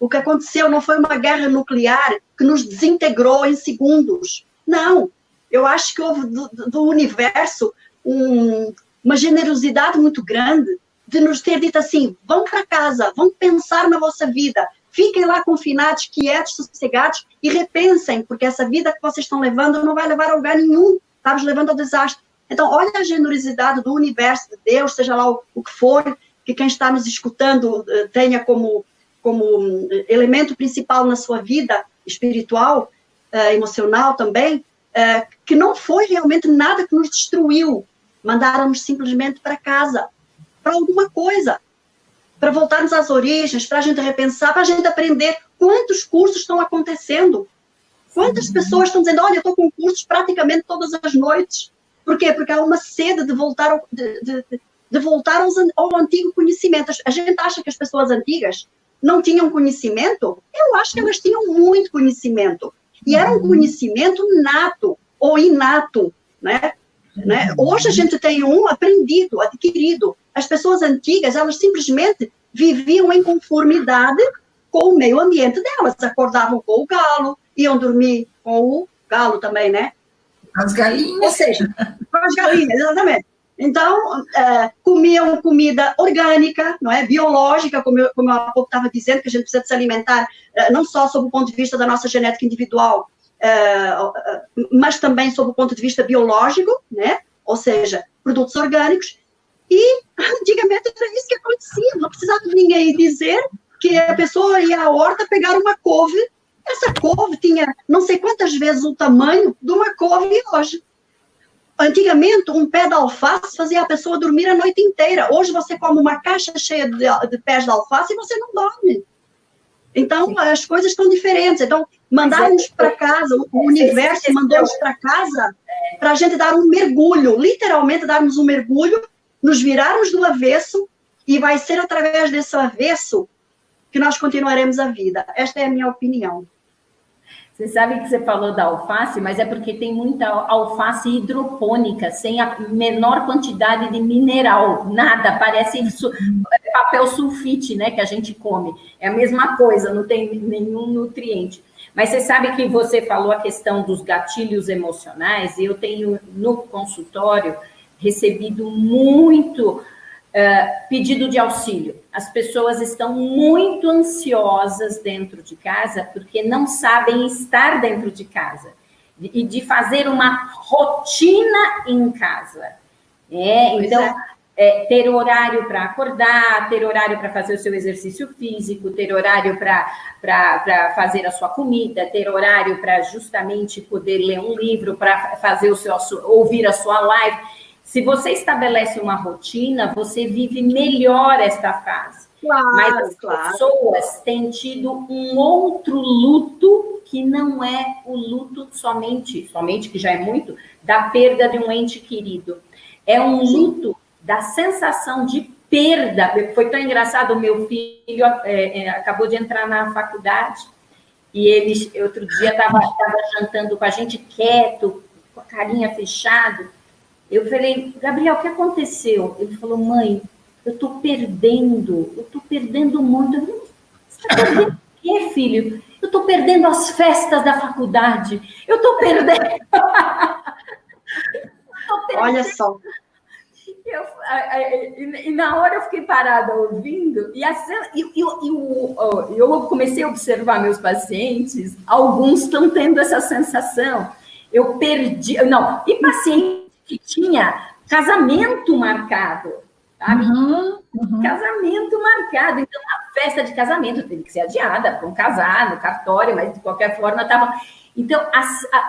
o que aconteceu não foi uma guerra nuclear que nos desintegrou em segundos. Não. Eu acho que houve do universo uma generosidade muito grande de nos ter dito assim, vão para casa, vão pensar na vossa vida, fiquem lá confinados, quietos, sossegados e repensem, porque essa vida que vocês estão levando não vai levar a lugar nenhum, estamos levando ao desastre. Então, olha a generosidade do universo, de Deus, seja lá o que for, que quem está nos escutando tenha como elemento principal na sua vida espiritual, emocional também, que não foi realmente nada que nos destruiu, mandaram-nos simplesmente para casa, para alguma coisa, para voltarmos às origens, para a gente repensar, para a gente aprender quantos cursos estão acontecendo, quantas pessoas estão dizendo, olha, eu estou com cursos praticamente todas as noites. Por quê? Porque há uma sede de voltar ao antigo conhecimento. A gente acha que as pessoas antigas não tinham conhecimento? Eu acho que elas tinham muito conhecimento. E era um conhecimento nato ou inato, né? Hoje a gente tem um aprendido, adquirido. As pessoas antigas, elas simplesmente viviam em conformidade com o meio ambiente delas. Acordavam com o galo, iam dormir com o galo também, né? As galinhas. Ou seja, com as galinhas, exatamente. Então, comiam comida orgânica, não é? Biológica, como eu há pouco estava dizendo, que a gente precisa se alimentar não só sob o ponto de vista da nossa genética individual, mas também sob o ponto de vista biológico, né? Ou seja, produtos orgânicos. E antigamente era isso que acontecia, não precisava de ninguém dizer que a pessoa ia à horta pegar uma couve. Essa couve tinha não sei quantas vezes o tamanho de uma couve hoje. Antigamente, um pé de alface fazia a pessoa dormir a noite inteira. Hoje você come uma caixa cheia de pés de alface e você não dorme. Então, as coisas estão diferentes. Então, mandarmos para casa, o universo mandou-nos para casa para a gente dar um mergulho, literalmente darmos um mergulho, nos virarmos do avesso e vai ser através desse avesso que nós continuaremos a vida. Esta é a minha opinião. Você sabe que você falou da alface, mas é porque tem muita alface hidropônica, sem a menor quantidade de mineral, nada, parece papel sulfite, né, que a gente come. É a mesma coisa, não tem nenhum nutriente. Mas você sabe que você falou a questão dos gatilhos emocionais, e eu tenho no consultório recebido muito pedido de auxílio. As pessoas estão muito ansiosas dentro de casa porque não sabem estar dentro de casa e de fazer uma rotina em casa. Então, ter horário para acordar, ter horário para fazer o seu exercício físico, ter horário para fazer a sua comida, ter horário para justamente poder ler um livro, para fazer ouvir a sua live. Se você estabelece uma rotina, você vive melhor esta fase. Claro, mas as pessoas têm tido um outro luto que não é o luto somente que já é muito, da perda de um ente querido. É um luto da sensação de perda. Foi tão engraçado, o meu filho acabou de entrar na faculdade e ele, outro dia, estava jantando com a gente quieto, com a carinha fechada. Eu falei, Gabriel, o que aconteceu? Ele falou, mãe, eu estou perdendo muito. Eu falei, você está perdendo o quê, filho? Eu estou perdendo as festas da faculdade. Eu estou perdendo. Olha só. E na hora eu fiquei parada ouvindo, e eu comecei a observar meus pacientes, alguns estão tendo essa sensação. Eu perdi. Não, e paciente que tinha casamento marcado. Sabe? Casamento marcado. Então, a festa de casamento teve que ser adiada para um casar no cartório, mas de qualquer forma estava. Então,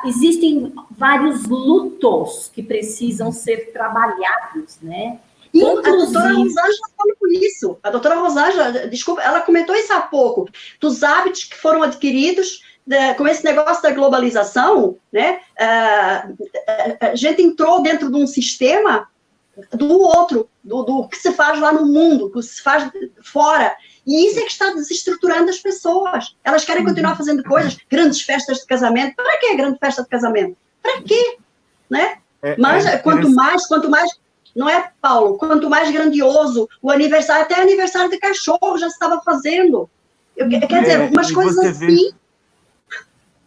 existem vários lutos que precisam ser trabalhados, né? E a doutora Rosângela falou por isso. A doutora Rosângela, desculpa, ela comentou isso há pouco, dos hábitos que foram adquiridos com esse negócio da globalização, né? A gente entrou dentro de um sistema do outro, do que se faz lá no mundo, do que se faz fora. E isso é que está desestruturando as pessoas. Elas querem continuar fazendo coisas, grandes festas de casamento. Para que grande festa de casamento? Para quê? Né? Mas quanto mais, não é, Paulo? Quanto mais grandioso o aniversário, até aniversário de cachorro já se estava fazendo. Quer dizer, umas coisas assim.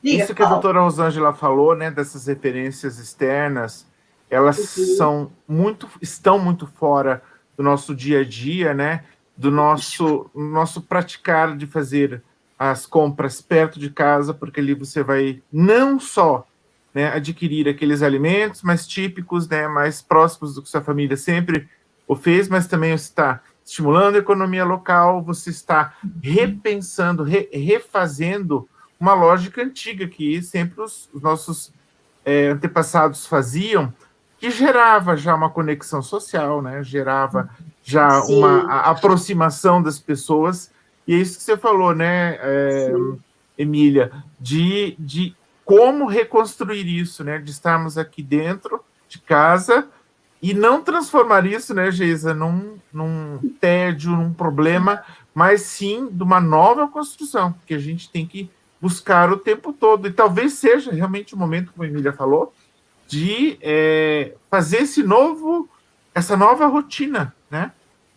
Diga, isso que Paulo. A doutora Rosângela falou, né, dessas referências externas, elas estão muito fora do nosso dia a dia, né? Do nosso praticar de fazer as compras perto de casa, porque ali você vai não só, né, adquirir aqueles alimentos mais típicos, né, mais próximos do que sua família sempre o fez, mas também você está estimulando a economia local, você está repensando, refazendo uma lógica antiga que sempre os nossos antepassados faziam, que gerava já uma conexão social, né, gerava já uma aproximação das pessoas, e é isso que você falou, né, Emília, de como reconstruir isso, né, de estarmos aqui dentro de casa e não transformar isso, né, Geisa, num tédio, num problema, mas sim de uma nova construção, que a gente tem que buscar o tempo todo, e talvez seja realmente o momento, como a Emília falou, de fazer essa nova rotina, né?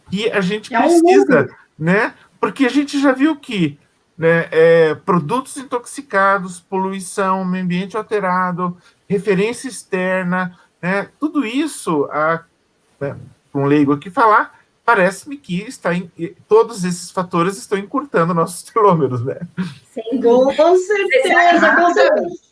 E a gente precisa, né? Porque a gente já viu que, né, produtos intoxicados, poluição, meio ambiente alterado, referência externa, né? Tudo isso, né, um leigo aqui falar, parece-me que todos esses fatores estão encurtando nossos telômeros, né? Sem dúvida. Com certeza, com certeza.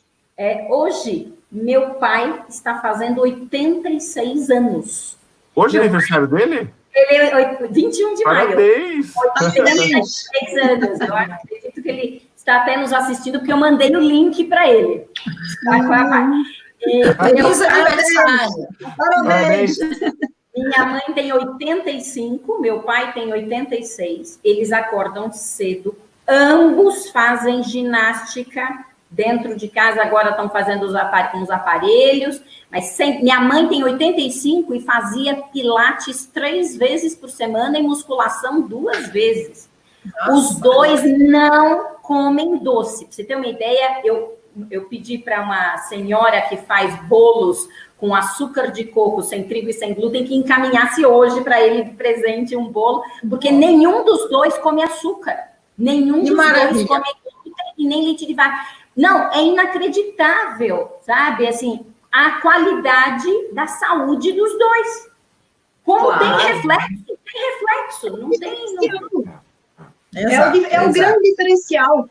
Hoje, meu pai está fazendo 86 anos. Hoje é aniversário dele? Ele é 21 de maio. Parabéns! 86 anos. Eu acredito que ele está até nos assistindo, porque eu mandei o link para ele. Feliz aniversário! Parabéns! Minha mãe tem 85, meu pai tem 86. Eles acordam cedo. Ambos fazem ginástica dentro de casa, agora estão fazendo uns aparelhos, mas minha mãe tem 85 e fazia pilates 3 vezes por semana e musculação 2 vezes. Nossa, os dois não comem doce. Pra você ter uma ideia, eu pedi para uma senhora que faz bolos com açúcar de coco, sem trigo e sem glúten, que encaminhasse hoje para ele de presente um bolo, porque nenhum dos dois come açúcar. Nenhum dos dois come glúten e nem leite de vaca. Não, é inacreditável, sabe? Assim, a qualidade da saúde dos dois. Como tem reflexo, não tem. É o grande diferencial.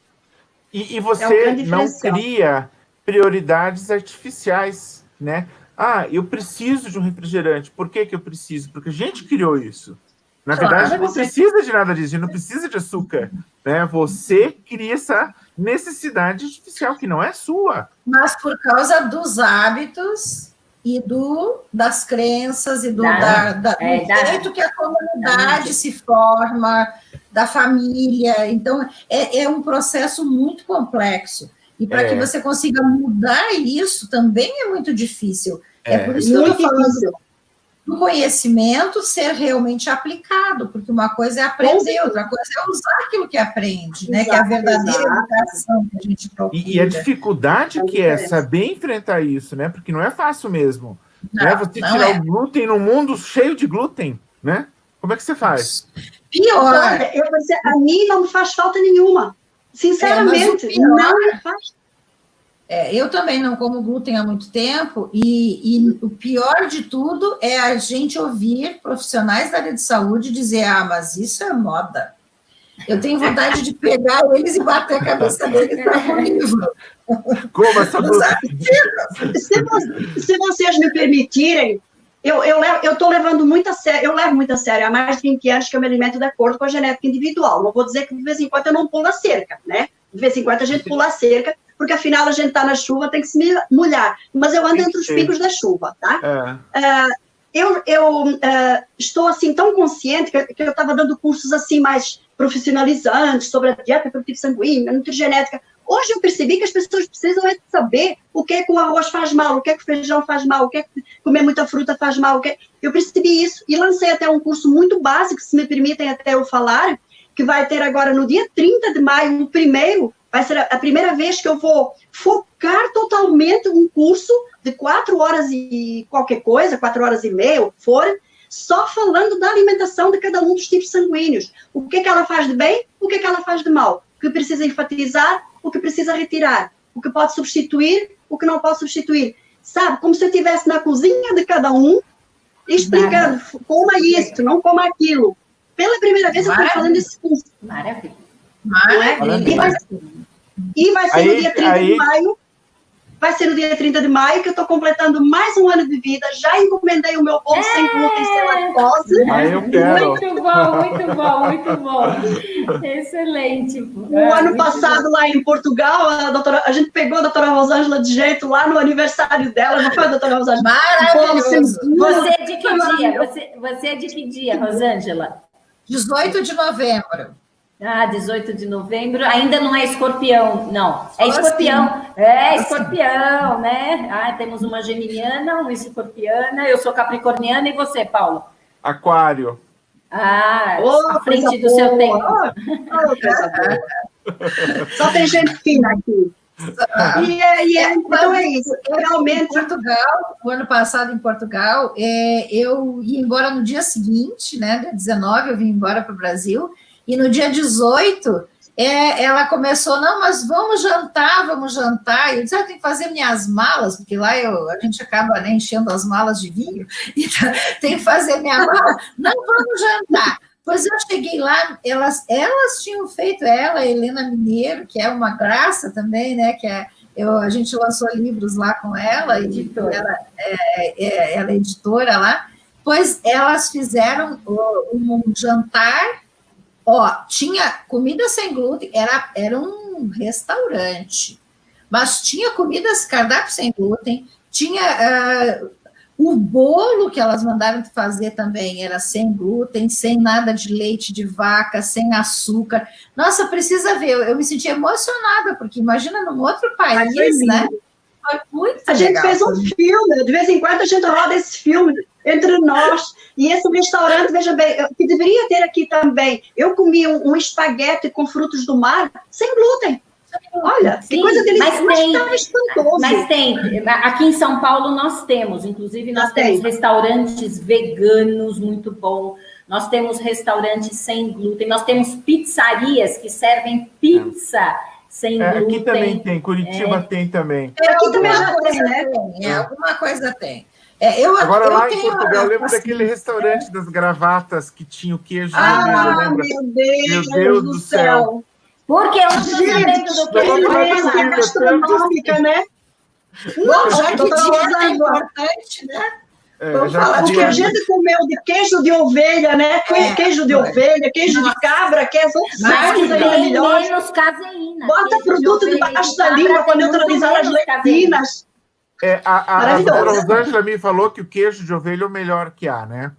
E você não cria prioridades artificiais, né? eu preciso de um refrigerante. Por que eu preciso? Porque a gente criou isso. Na verdade, não precisa de nada disso, a gente não precisa de açúcar, né? Você cria essa necessidade artificial que não é sua. Mas por causa dos hábitos e das crenças e do jeito que a comunidade se forma, da família. Então, é um processo muito complexo. E para que você consiga mudar isso também é muito difícil. É por isso que eu estou falando do conhecimento ser realmente aplicado, porque uma coisa é aprender, outra coisa é usar aquilo que aprende, né? Que é a verdadeira educação que a gente procura. E a dificuldade que é saber enfrentar isso, né? Porque não é fácil mesmo. Não, né? Você tirar o glúten num mundo cheio de glúten, né? Como é que você faz? Pior. Eu vou dizer, a mim não faz falta nenhuma. Sinceramente, não me faz. Eu também não como glúten há muito tempo, e o pior de tudo é a gente ouvir profissionais da área de saúde dizer, mas isso é moda. Eu tenho vontade de pegar eles e bater a cabeça deles com o livro. Como essa Se vocês me permitirem, eu estou levando muito a sério, eu levo muito a sério, há mais de 20 anos que eu me alimento de acordo com a genética individual. Não vou dizer que de vez em quando eu não pulo a cerca, né? De vez em quando a gente pula a cerca, porque afinal a gente está na chuva, tem que se molhar. Mas eu ando entre os picos da chuva, tá? Eu estou, assim, tão consciente que eu estava dando cursos, assim, mais profissionalizantes sobre a dieta pelo tipo sanguíneo, a nutrigenética. Hoje eu percebi que as pessoas precisam saber o que é que o arroz faz mal, o que é que o feijão faz mal, o que é que comer muita fruta faz mal. Eu percebi isso e lancei até um curso muito básico, se me permitem até eu falar, que vai ter agora no dia 30 de maio, o primeiro, vai ser a primeira vez que eu vou focar totalmente um curso de 4 horas e qualquer coisa, 4 horas e meia, o que for, só falando da alimentação de cada um dos tipos sanguíneos. O que é que ela faz de bem, o que é que ela faz de mal. O que precisa enfatizar, o que precisa retirar. O que pode substituir, o que não pode substituir. Sabe, como se eu estivesse na cozinha de cada um, explicando, coma isso, não coma aquilo. Pela primeira vez eu estou fazendo esse curso. Maravilha. E vai ser no dia 30 de maio. Vai ser no dia 30 de maio que eu estou completando mais um ano de vida. Já encomendei o meu bolo sem glúten, sem lactose. Eu quero. Muito bom, muito bom, muito bom. Excelente. O ano passado, lá em Portugal, a gente pegou a doutora Rosângela de jeito lá no aniversário dela. Não foi a doutora Rosângela? Maravilhoso. Você é de que dia? Você é de que dia, Rosângela? 18 de novembro. 18 de novembro, ainda não é escorpião, não. É escorpião, é escorpião, né? Temos uma geminiana, uma escorpiana, eu sou capricorniana, e você, Paulo? Aquário. À frente do seu tempo. Só tem gente fina aqui. Então é isso. Realmente, Portugal, o ano passado em Portugal, eu ia embora no dia seguinte, né? Dia 19, eu vim embora para o Brasil. E no dia 18, ela começou, não, mas vamos jantar. E eu disse, eu tenho que fazer minhas malas, porque lá a gente acaba, né, enchendo as malas de vinho, então tem que fazer minha mala. Não, vamos jantar. Pois eu cheguei lá, elas tinham feito, a Helena Mineiro, que é uma graça também, né, a gente lançou livros lá com ela, ela é editora lá, pois elas fizeram um jantar. Tinha comida sem glúten, era um restaurante, mas tinha comidas, cardápio sem glúten, tinha o bolo que elas mandaram fazer também, era sem glúten, sem nada de leite de vaca, sem açúcar. Nossa, precisa ver, eu me senti emocionada, porque imagina num outro país, né? Foi muito legal. A gente fez um filme, de vez em quando a gente roda esse filme entre nós, e esse restaurante, veja bem, que deveria ter aqui também, eu comi um espaguete com frutos do mar, sem glúten. Olha, sim, que coisa deliciosa, mas tem, aqui em São Paulo nós temos, inclusive nós temos restaurantes veganos muito bons, nós temos restaurantes sem glúten, nós temos pizzarias que servem pizza sem glúten. Aqui também tem, Curitiba tem também. Aqui também já tem, né? Alguma coisa tem. Agora, lá em Portugal, eu lembro daquele restaurante das gravatas que tinha o queijo. Meu Deus do céu! Porque eu não estou sabendo do que é gastronômica, né? Bom, já que doutora dieta é Rosângela, importante, né? Vamos já falar o que a gente comeu de queijo de ovelha, né? Queijo de ovelha, queijo de cabra, que são Mas que ainda tem melhores. menos caseína. Bota Queijo de produto ovelha e debaixo de da cabra língua para tem muito neutralizar as menos caseína. leptinas. A doutora Maravilhoso. Rosângela me falou que o queijo de ovelha é o melhor que há, né?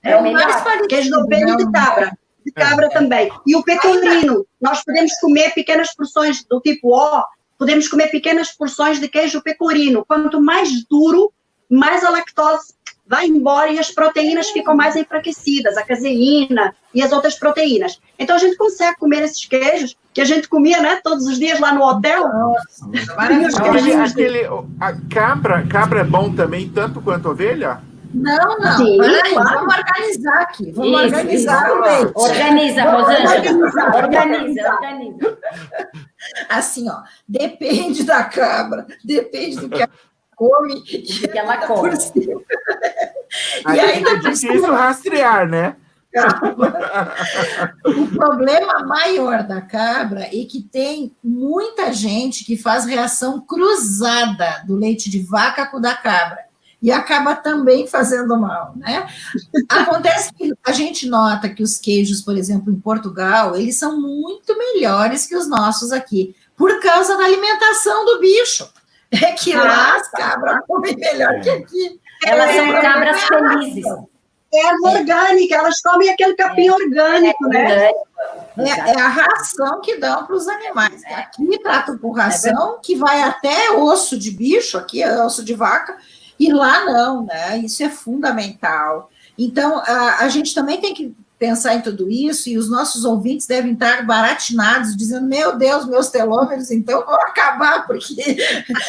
É o mais parecido, queijo de ovelha né? e de cabra. De cabra também. E o pecorino. Nós podemos comer pequenas porções do tipo O, podemos comer pequenas porções de queijo pecorino. Quanto mais duro, mais a lactose vai embora e as proteínas ficam mais enfraquecidas, a caseína e as outras proteínas. Então, a gente consegue comer esses queijos que a gente comia, né, todos os dias lá no hotel. Nossa, maravilhoso. A cabra é bom também, tanto quanto ovelha? Não. Sim, Peraí, claro. vamos organizar aqui. Vamos Isso, organizar isso. o leite. Organiza, Rosângela. Organiza. Organiza. Assim, ó, depende da cabra, depende do que ela come. Do que ela come. E ainda é difícil rastrear, né? O problema maior da cabra é que tem muita gente que faz reação cruzada do leite de vaca com o da cabra. E acaba também fazendo mal, né? Acontece que a gente nota que os queijos, por exemplo, em Portugal, eles são muito melhores que os nossos aqui, por causa da alimentação do bicho. É que lá as cabras comem melhor que aqui. Elas são cabras felizes. Erva orgânica, elas comem aquele capim orgânico, né? É a ração que dão para os animais. Aqui tratam por ração, que vai até osso de bicho, aqui é osso de vaca, e lá não, né? Isso é fundamental. Então, a gente também tem que pensar em tudo isso, e os nossos ouvintes devem estar baratinados, dizendo, meu Deus, meus telômeros, então vão acabar, porque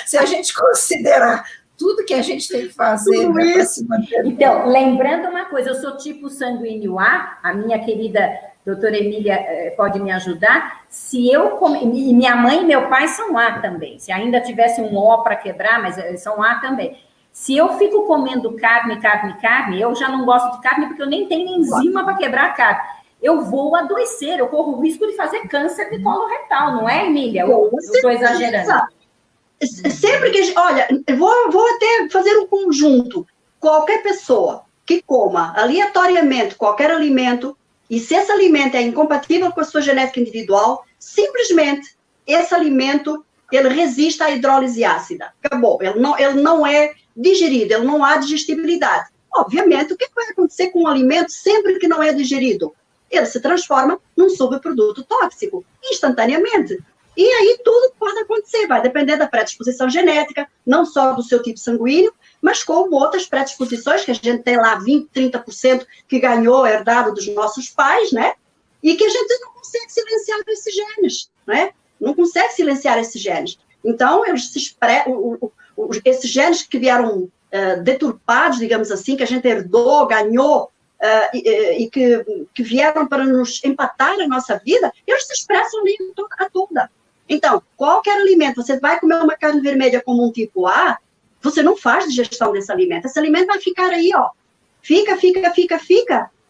se a gente considerar tudo que a gente tem que fazer, né, para se manter. Então, lembrando uma coisa, eu sou tipo sanguíneo A, a minha querida doutora Emília pode me ajudar, se eu comer, e minha mãe e meu pai são A também, se ainda tivesse um O para quebrar, mas são A também. Se eu fico comendo carne, eu já não gosto de carne porque eu nem tenho enzima para quebrar a carne. Eu vou adoecer, eu corro o risco de fazer câncer de colo retal, não é, Emília? Eu estou exagerando. Sempre que... Olha, eu vou até fazer um conjunto. Qualquer pessoa que coma aleatoriamente qualquer alimento, e se esse alimento é incompatível com a sua genética individual, simplesmente esse alimento ele resiste à hidrólise ácida. Acabou. Ele não é digerido, ele não há digestibilidade. Obviamente, o que vai acontecer com um alimento sempre que não é digerido? Ele se transforma num subproduto tóxico, instantaneamente. E aí tudo pode acontecer, vai depender da predisposição genética, não só do seu tipo sanguíneo, mas como outras predisposições, que a gente tem lá 20%, 30% que ganhou, herdado dos nossos pais, né? E que a gente não consegue silenciar esses genes, né? Não consegue silenciar esses genes. Então, esses genes que vieram deturpados, digamos assim, que a gente herdou, ganhou, e que vieram para nos empatar a nossa vida, eles se expressam ali a toda. Então, qualquer alimento, você vai comer uma carne vermelha como um tipo A, você não faz digestão desse alimento. Esse alimento vai ficar aí, ó. Fica,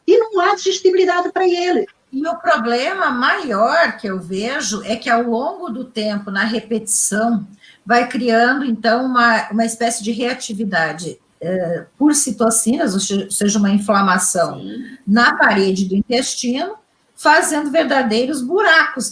e não há digestibilidade para ele. E o problema maior que eu vejo é que ao longo do tempo, na repetição, vai criando, então, uma espécie de reatividade por citocinas, ou seja, uma inflamação na parede do intestino, fazendo verdadeiros buracos,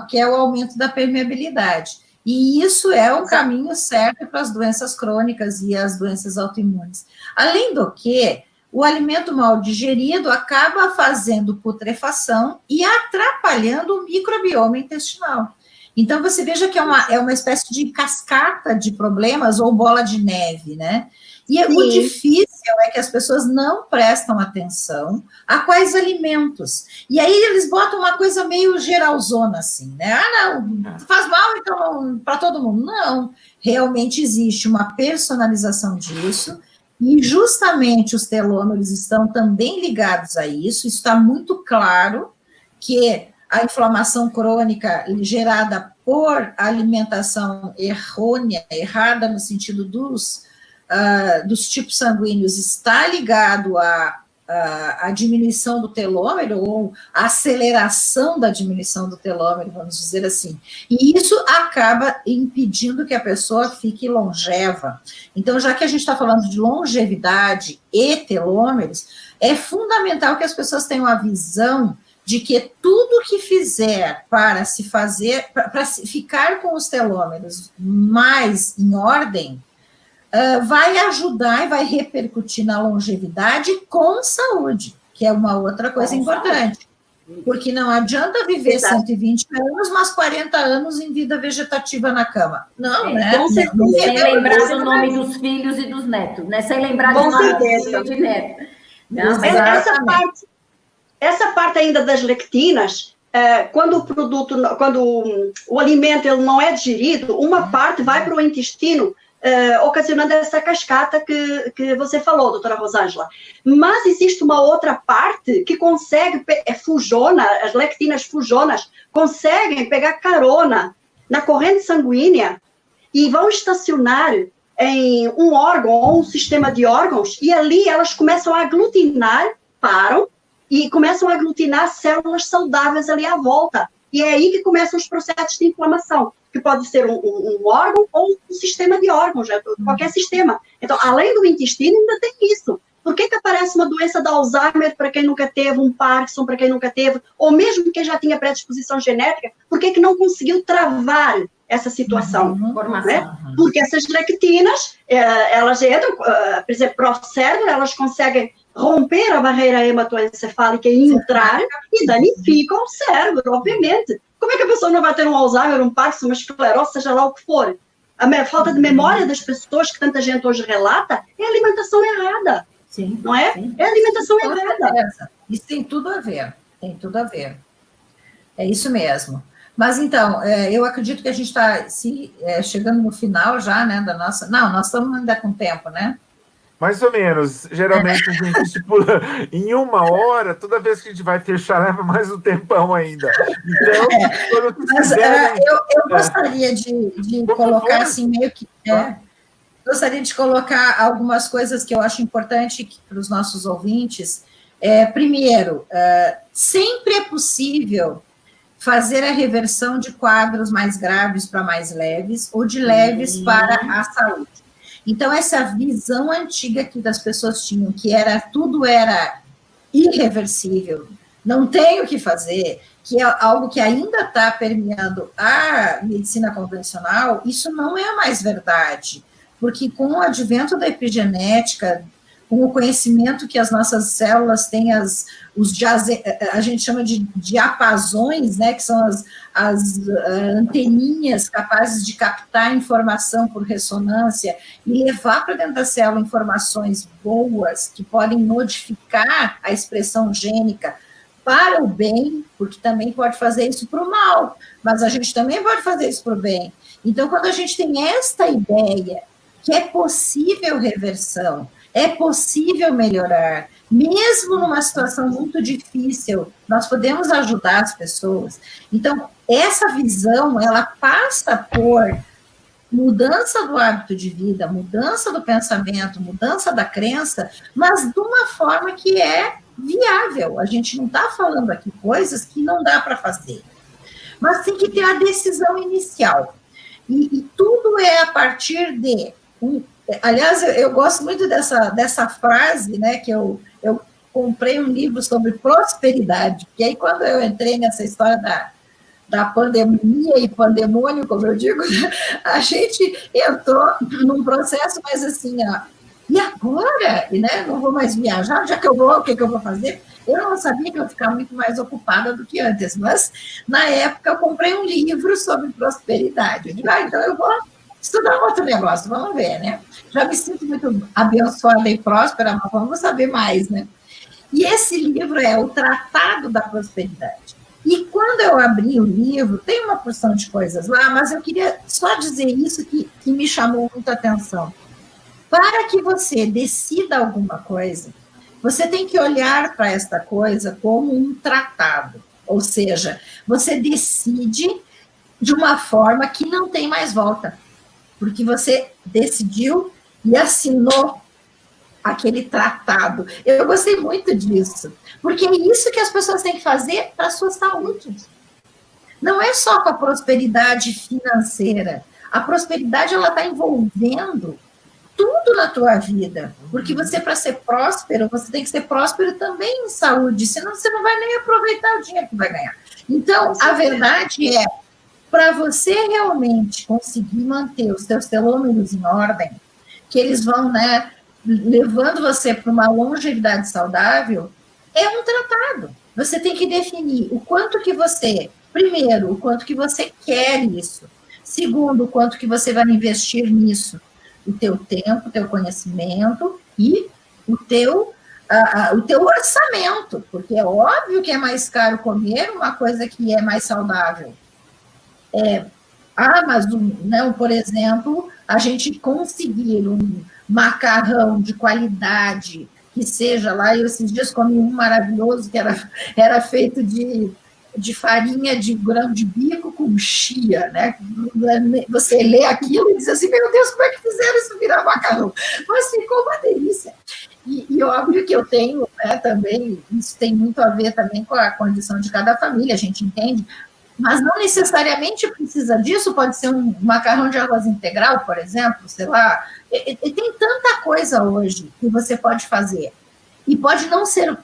que é o aumento da permeabilidade. E isso é o caminho certo para as doenças crônicas e as doenças autoimunes. Além do que, o alimento mal digerido acaba fazendo putrefação e atrapalhando o microbioma intestinal. Então, você veja que é uma espécie de cascata de problemas ou bola de neve, né? E o difícil é que as pessoas não prestam atenção a quais alimentos. E aí eles botam uma coisa meio geralzona, assim, né? Ah, não, faz mal, então, para todo mundo. Não, realmente existe uma personalização disso, e justamente os telômeros estão também ligados a isso. Isso está muito claro que a inflamação crônica gerada por alimentação errada no sentido dos tipos sanguíneos está ligado a a diminuição do telômero, ou a aceleração da diminuição do telômero, vamos dizer assim. E isso acaba impedindo que a pessoa fique longeva. Então, já que a gente está falando de longevidade e telômeros, é fundamental que as pessoas tenham a visão de que tudo que fizer para ficar com os telômeros mais em ordem, vai ajudar e vai repercutir na longevidade com saúde, que é uma outra coisa importante. Porque não adianta viver 120 anos, mas 40 anos em vida vegetativa na cama. Não, né? Sem lembrar do nome dos filhos e dos netos, né? Sem lembrar do nome dos filhos e netos. Essa parte ainda das lectinas, quando o alimento ele não é digerido, uma parte vai para o intestino, ocasionando essa cascata que você falou, doutora Rosângela. Mas existe uma outra parte que consegue, as lectinas fujonas, conseguem pegar carona na corrente sanguínea e vão estacionar em um órgão ou um sistema de órgãos, e ali elas começam a aglutinar, param, e começam a aglutinar células saudáveis ali à volta. E é aí que começam os processos de inflamação, que pode ser um órgão ou um sistema de órgãos, qualquer sistema. Então, além do intestino, ainda tem isso. Por que aparece uma doença da Alzheimer para quem nunca teve, um Parkinson para quem nunca teve, ou mesmo quem já tinha predisposição genética, por que não conseguiu travar essa situação? Né? Porque essas lectinas, elas entram, por exemplo, para o cérebro, elas conseguem romper a barreira hematoencefálica e entrar e danificam o cérebro, obviamente. Como é que a pessoa não vai ter um Alzheimer, um Parkinson, uma esclerose, seja lá o que for? A falta de memória das pessoas que tanta gente hoje relata é a alimentação errada. Sim, não é? Sim. É a alimentação errada. Isso tem tudo a ver, tem tudo a ver. É isso mesmo. Mas, então, eu acredito que a gente está chegando no final já, né, da nossa... Não, nós estamos ainda com tempo, né? Mais ou menos. Geralmente a gente estipula em 1 hora, toda vez que a gente vai fechar, leva mais um tempão ainda. Então, quando mas, eu gostaria de colocar assim, meio que... gostaria de colocar algumas coisas que eu acho importante para os nossos ouvintes. Primeiro, sempre é possível fazer a reversão de quadros mais graves para mais leves, ou de leves para a saúde. Então, essa visão antiga que as pessoas tinham, que tudo era irreversível, não tem o que fazer, que é algo que ainda está permeando a medicina convencional, isso não é mais verdade, porque com o advento da epigenética, com o conhecimento que as nossas células têm, a gente chama de diapasões, né, que são as anteninhas capazes de captar informação por ressonância e levar para dentro da célula informações boas que podem modificar a expressão gênica para o bem, porque também pode fazer isso para o mal, mas a gente também pode fazer isso para o bem. Então, quando a gente tem esta ideia que é possível reversão, é possível melhorar, mesmo numa situação muito difícil, nós podemos ajudar as pessoas. Então, essa visão, ela passa por mudança do hábito de vida, mudança do pensamento, mudança da crença, mas de uma forma que é viável. A gente não está falando aqui coisas que não dá para fazer, mas tem que ter a decisão inicial. E tudo é a partir de... Aliás, eu gosto muito dessa frase, né, que eu comprei um livro sobre prosperidade, que aí quando eu entrei nessa história da pandemia e pandemônio, como eu digo, a gente entrou num processo mais assim, e agora? Né, não vou mais viajar, já que eu vou, o que eu vou fazer? Eu não sabia que eu ia ficar muito mais ocupada do que antes, mas na época eu comprei um livro sobre prosperidade. Eu digo, então eu vou estudar outro negócio, vamos ver, né? Já me sinto muito abençoada e próspera, mas vamos saber mais, né? E esse livro é o Tratado da Prosperidade. E quando eu abri o livro, tem uma porção de coisas lá, mas eu queria só dizer isso que me chamou muita atenção. Para que você decida alguma coisa, você tem que olhar para esta coisa como um tratado. Ou seja, você decide de uma forma que não tem mais volta. Porque você decidiu e assinou aquele tratado. Eu gostei muito disso, porque é isso que as pessoas têm que fazer para a sua saúde. Não é só com a prosperidade financeira. A prosperidade, ela está envolvendo tudo na tua vida, porque você, para ser próspero, você tem que ser próspero também em saúde, senão você não vai nem aproveitar o dinheiro que vai ganhar. Então, a verdade é, para você realmente conseguir manter os seus telômeros em ordem, que eles vão, né, levando você para uma longevidade saudável, é um tratado. Você tem que definir o quanto que você, primeiro, o quanto que você quer isso, segundo, o quanto que você vai investir nisso, o teu tempo, o teu conhecimento e o teu orçamento, porque é óbvio que é mais caro comer uma coisa que é mais saudável. Mas, não, por exemplo, a gente conseguir um macarrão de qualidade, que seja lá, eu esses dias comi um maravilhoso, que era feito de farinha de grão de bico com chia, né? Você lê aquilo e diz assim, meu Deus, como é que fizeram isso virar macarrão? Mas ficou uma delícia. E óbvio que eu tenho, né, também, isso tem muito a ver também com a condição de cada família, a gente entende, mas não necessariamente precisa disso, pode ser um macarrão de arroz integral, por exemplo, sei lá, e tem tanta coisa hoje que você pode fazer, e pode não ser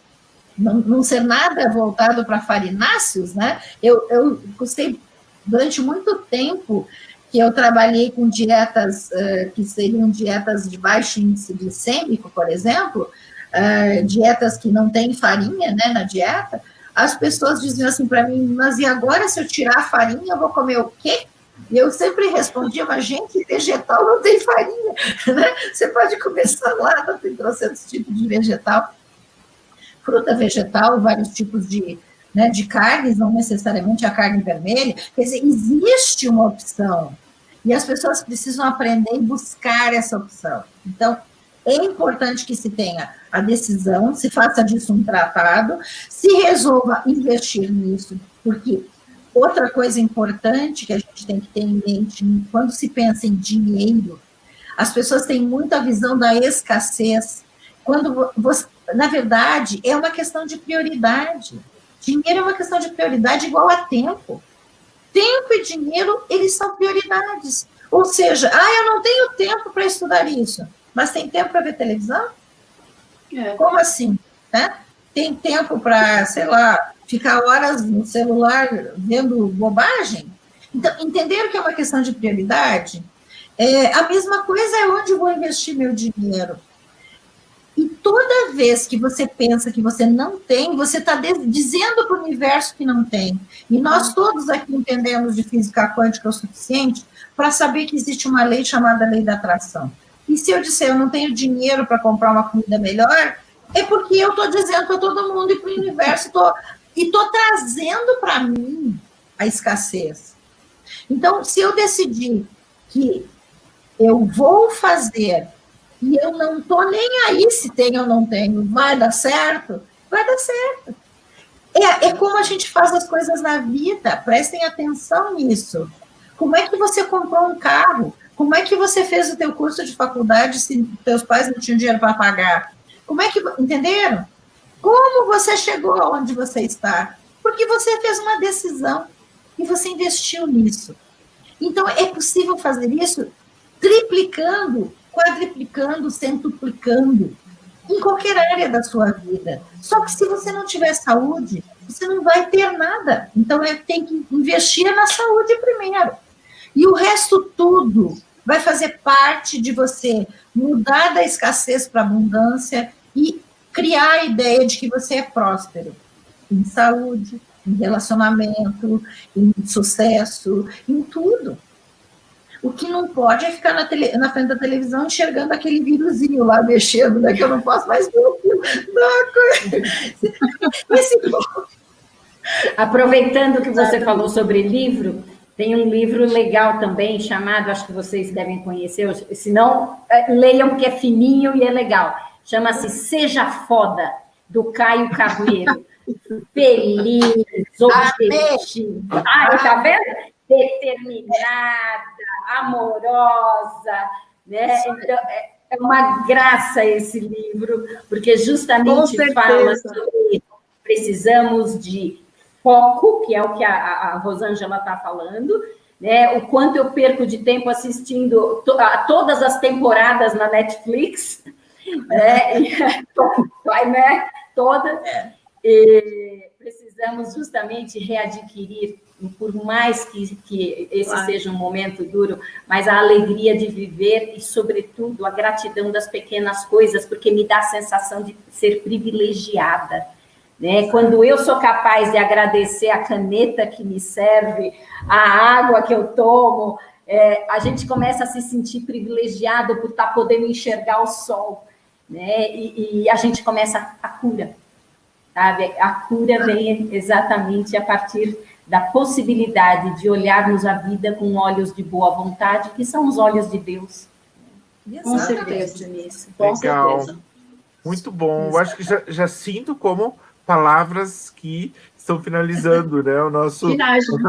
nada voltado para farináceos, né? Eu gostei, durante muito tempo, que eu trabalhei com dietas que seriam dietas de baixo índice glicêmico, por exemplo, dietas que não têm farinha, né, na dieta. As pessoas diziam assim para mim, mas e agora se eu tirar a farinha, eu vou comer o quê? E eu sempre respondia, mas gente, vegetal não tem farinha, né? Você pode comer salada, tem 300 tipos de vegetal, fruta vegetal, vários tipos de carnes, não necessariamente a carne vermelha. Quer dizer, existe uma opção. E as pessoas precisam aprender e buscar essa opção. Então, é importante que se tenha a decisão, se faça disso um tratado, se resolva investir nisso, porque outra coisa importante que a gente tem que ter em mente, quando se pensa em dinheiro, as pessoas têm muita visão da escassez, quando você, na verdade, é uma questão de prioridade. Dinheiro é uma questão de prioridade igual a tempo. Tempo e dinheiro, eles são prioridades. Ou seja, eu não tenho tempo para estudar isso, mas tem tempo para ver televisão? Como assim? Né? Tem tempo para, sei lá, ficar horas no celular vendo bobagem? Então, entenderam que é uma questão de prioridade? A mesma coisa é onde eu vou investir meu dinheiro. E toda vez que você pensa que você não tem, você está dizendo para o universo que não tem. E nós todos aqui entendemos de física quântica o suficiente para saber que existe uma lei chamada lei da atração. E se eu disser eu não tenho dinheiro para comprar uma comida melhor, é porque eu estou dizendo para todo mundo e para o universo, e estou trazendo para mim a escassez. Então, se eu decidir que eu vou fazer e eu não estou nem aí se tem ou não tenho, vai dar certo? Vai dar certo. É como a gente faz as coisas na vida, prestem atenção nisso. Como é que você comprou um carro? Como é que você fez o teu curso de faculdade se teus pais não tinham dinheiro para pagar? Como é que... Entenderam? Como você chegou aonde você está? Porque você fez uma decisão e você investiu nisso. Então, é possível fazer isso triplicando, quadriplicando, centuplicando, em qualquer área da sua vida. Só que se você não tiver saúde, você não vai ter nada. Então, tem que investir na saúde primeiro. E o resto tudo vai fazer parte de você mudar da escassez para a abundância e criar a ideia de que você é próspero em saúde, em relacionamento, em sucesso, em tudo. O que não pode é ficar na frente da televisão enxergando aquele vírusinho lá mexendo, né, que eu não posso mais ver o filme. Aproveitando que você falou sobre livro, tem um livro legal também, chamado, acho que vocês devem conhecer, se não, leiam porque é fininho e é legal. Chama-se Seja Foda, do Caio Carneiro. Feliz, objetiva. Tá vendo? Determinada, amorosa, né? Então, É uma graça esse livro, porque justamente fala sobre precisamos de foco, que é o que a Rosângela está falando, né? O quanto eu perco de tempo assistindo a todas as temporadas na Netflix, né? Né? Toda. E precisamos justamente readquirir, por mais que esse seja um momento duro, mas a alegria de viver e, sobretudo, a gratidão das pequenas coisas, porque me dá a sensação de ser privilegiada. Né? Quando eu sou capaz de agradecer a caneta que me serve, a água que eu tomo, a gente começa a se sentir privilegiado por estar podendo enxergar o sol, né? E a gente começa a cura, sabe? A cura vem exatamente a partir da possibilidade de olharmos a vida com olhos de boa vontade, que são os olhos de Deus. Com certeza. Com certeza. Muito bom. Eu acho que já sinto como palavras que estão finalizando, né, nossa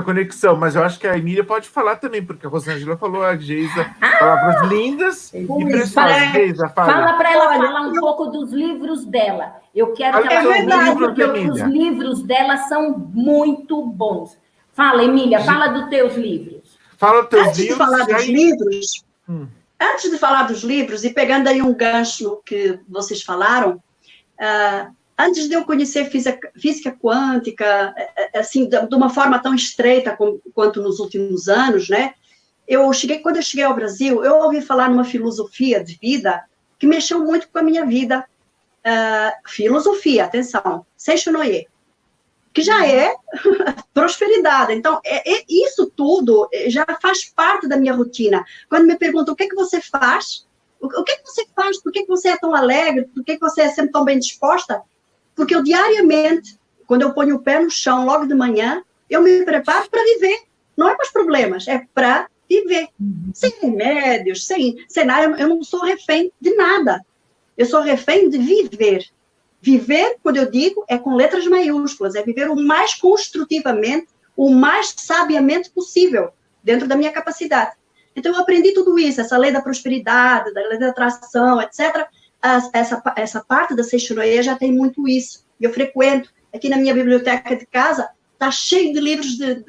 conexão, mas eu acho que a Emília pode falar também, porque a Rosângela falou, a Geisa, palavras lindas e preciosas. Geisa, fala para ela falar um pouco dos livros dela. Eu quero que ela fale, porque os livros dela são muito bons. Fala, Emília, fala dos teus livros. Fala dos teus livros. Antes de falar dos livros, e pegando aí um gancho que vocês falaram, antes de eu conhecer física quântica, assim, de uma forma tão estreita quanto nos últimos anos, né? Quando eu cheguei ao Brasil, eu ouvi falar numa filosofia de vida que mexeu muito com a minha vida. Filosofia, atenção, Seishonoye, que já é prosperidade. Então, isso tudo já faz parte da minha rotina. Quando me perguntam o que você faz, o que você faz, por que você é tão alegre, por que você é sempre tão bem disposta? Porque eu diariamente, quando eu ponho o pé no chão logo de manhã, eu me preparo para viver. Não é para os problemas, é para viver. Sem remédios, sem nada. Eu não sou refém de nada. Eu sou refém de viver. Viver, quando eu digo, é com letras maiúsculas, é viver o mais construtivamente, o mais sabiamente possível, dentro da minha capacidade. Então, eu aprendi tudo isso, essa lei da prosperidade, da lei da atração, etc., essa parte da Seishonoye já tem muito isso. Eu frequento, aqui na minha biblioteca de casa, está cheio de livros de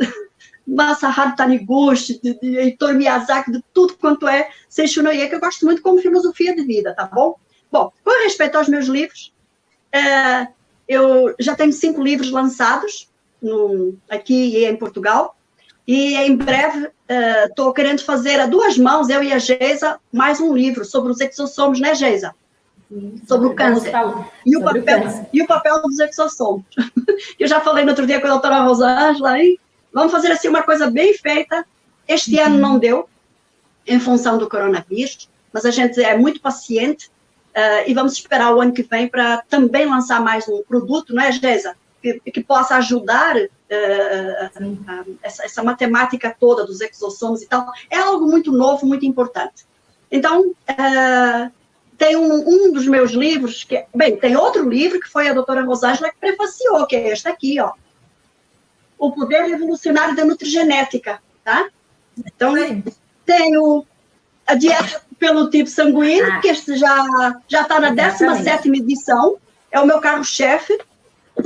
Masaharu Taniguchi, de Heitor Miyazaki, de tudo quanto é Seishonoye, que eu gosto muito como filosofia de vida, tá bom? Bom, com respeito aos meus livros, eu já tenho 5 livros lançados aqui e em Portugal, e em breve estou querendo fazer a 2 mãos, eu e a Geisa, mais um livro sobre os exossomos, né, Geisa? Sobre o câncer. E o papel dos exossomos. Eu já falei no outro dia com a doutora Rosângela, hein? Vamos fazer assim uma coisa bem feita. Este ano não deu, em função do coronavírus, mas a gente é muito paciente e vamos esperar o ano que vem para também lançar mais um produto, não é, Geisa? Que possa ajudar essa matemática toda dos exossomos e tal. É algo muito novo, muito importante. Então, tem um dos meus livros, tem outro livro que foi a doutora Rosângela que prefaciou, que é este aqui, ó. O Poder Revolucionário da Nutrigenética, tá? Então, tenho a dieta pelo tipo sanguíneo, que este já está na 17ª edição, é o meu carro-chefe,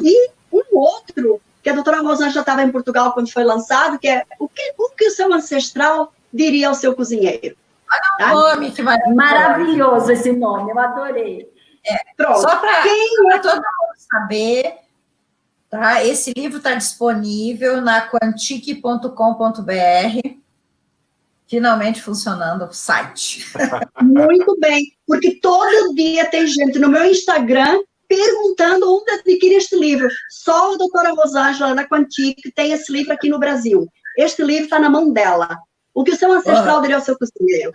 e um outro, que a doutora Rosângela estava em Portugal quando foi lançado, que é o que o seu ancestral diria ao seu cozinheiro. Olha o nome, que maravilhoso esse nome, eu adorei. Pronto. Só para todo mundo saber, tá? Esse livro está disponível na quantique.com.br, finalmente funcionando o site. Muito bem, porque todo dia tem gente no meu Instagram perguntando onde adquirir este livro. Só a doutora Rosângela, na Quantique, tem esse livro aqui no Brasil. Este livro está na mão dela. O que o seu ancestral diria ao seu cozinheiro.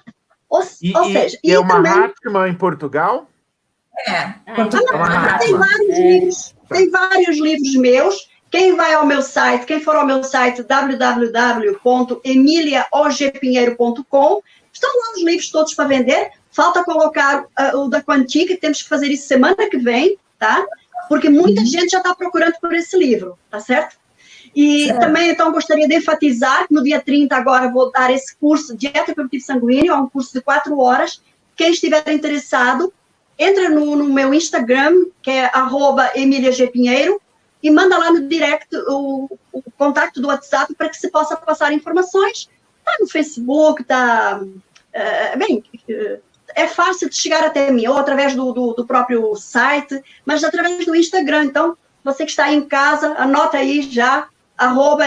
Ou seja... E é uma Mahatma em Portugal? Tem vários livros. Tem vários livros meus. Quem vai ao meu site, quem for ao meu site, www.emiliaogpinheiro.com, estão lá os livros todos para vender. Falta colocar o da Quantique, temos que fazer isso semana que vem, tá? Porque muita gente já está procurando por esse livro, tá certo? E também, então, gostaria de enfatizar que no dia 30 agora vou dar esse curso, Dieta pelo Tipo Sanguíneo, é um curso de 4 horas, quem estiver interessado, entra no meu Instagram, que é @EmiliaGPinheiro, e manda lá no direct o contato do WhatsApp para que se possa passar informações. Está no Facebook, é fácil de chegar até mim, ou através do próprio site, mas através do Instagram. Então, você que está aí em casa, anota aí já,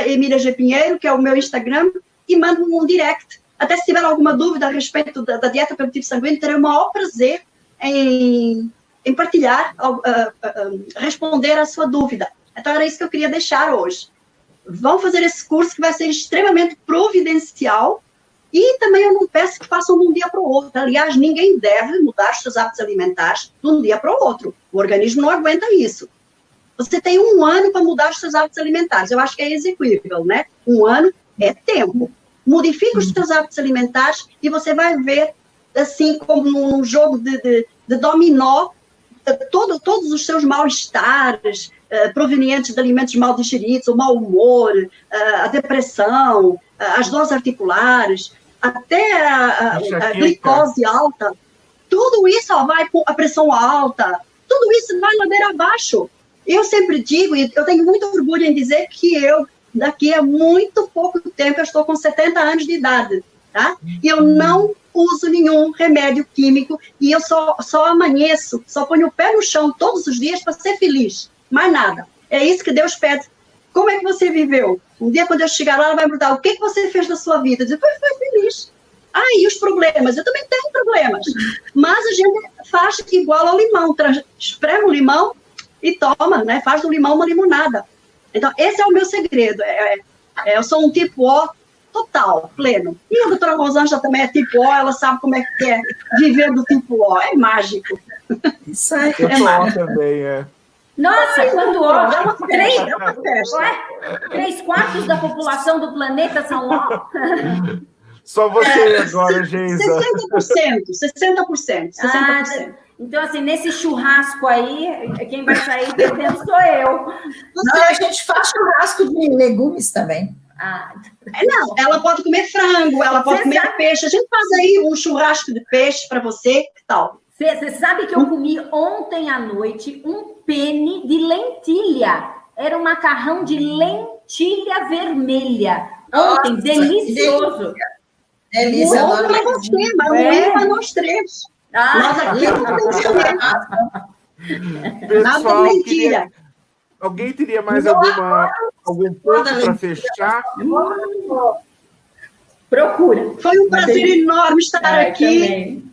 @EmiliaGPinheiro, que é o meu Instagram, e manda um direct. Até se tiver alguma dúvida a respeito da dieta pelo tipo sanguíneo, terei o maior prazer em partilhar, responder à sua dúvida. Então, era isso que eu queria deixar hoje. Vão fazer esse curso que vai ser extremamente providencial, e também eu não peço que façam de um dia para o outro. Aliás, ninguém deve mudar os seus hábitos alimentares de um dia para o outro. O organismo não aguenta isso. Você tem 1 ano para mudar os seus hábitos alimentares. Eu acho que é execuível, né? 1 ano é tempo. Modifica os seus hábitos alimentares e você vai ver, assim como num jogo de dominó, todos os seus mal-estares provenientes de alimentos mal digeridos, o mau humor, a depressão, as dores articulares, até a glicose alta, tudo isso vai com a pressão alta, tudo isso vai ladeira abaixo. Eu sempre digo, e eu tenho muito orgulho em dizer que eu, daqui a muito pouco tempo, eu estou com 70 anos de idade, tá? E eu não uso nenhum remédio químico, e eu só amanheço, só ponho o pé no chão todos os dias para ser feliz, mais nada. É isso que Deus pede. Como é que você viveu? Um dia, quando eu chegar lá, ela vai me perguntar, o que você fez da sua vida? Eu digo, foi feliz. E os problemas? Eu também tenho problemas. Mas a gente faz igual ao limão, espreme o limão e toma, né? Faz do limão uma limonada. Então, esse é o meu segredo. Eu sou um tipo O total, pleno. E a doutora Rosângela também é tipo O, ela sabe como é que é viver do tipo O. É mágico. Isso aí. É mágico também, Nossa, quando ó, 3/4 da população do planeta são ó. Só você agora, Geisa. 60%. Então, assim, nesse churrasco aí, quem vai sair perdendo sou eu. Não, a gente faz churrasco de legumes também. Não, ela pode comer frango, ela pode comer peixe. A gente faz aí um churrasco de peixe para você, que tal? Você sabe que eu comi ontem à noite um penne de lentilha. Era um macarrão de lentilha vermelha. Ontem, nossa, delicioso. Delícia. Bom para você, mas ruim para nós três. Nós aqui não temos comer. Nada de mentira. Alguém teria mais algum ponto para fechar? Procura. Foi um prazer enorme estar aqui.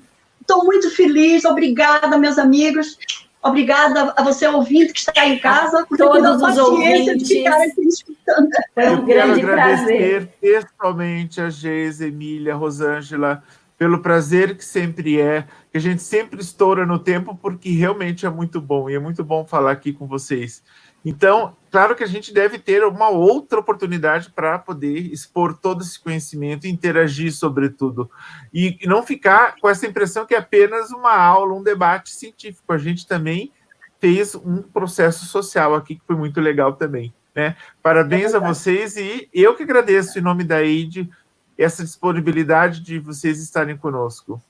Estou muito feliz. Obrigada, meus amigos. Obrigada a você, ouvinte, que está em casa, por todos os ouvintes de ficar aqui escutando. Foi um grande prazer. Eu quero agradecer pessoalmente a Geisa, Emília, Rosângela, pelo prazer que sempre é, que a gente sempre estoura no tempo, porque realmente é muito bom, e é muito bom falar aqui com vocês. Então, claro que a gente deve ter uma outra oportunidade para poder expor todo esse conhecimento, interagir sobre tudo, e não ficar com essa impressão que é apenas uma aula, um debate científico. A gente também fez um processo social aqui, que foi muito legal também, né? Parabéns a vocês, e eu que agradeço, em nome da EIDE, essa disponibilidade de vocês estarem conosco.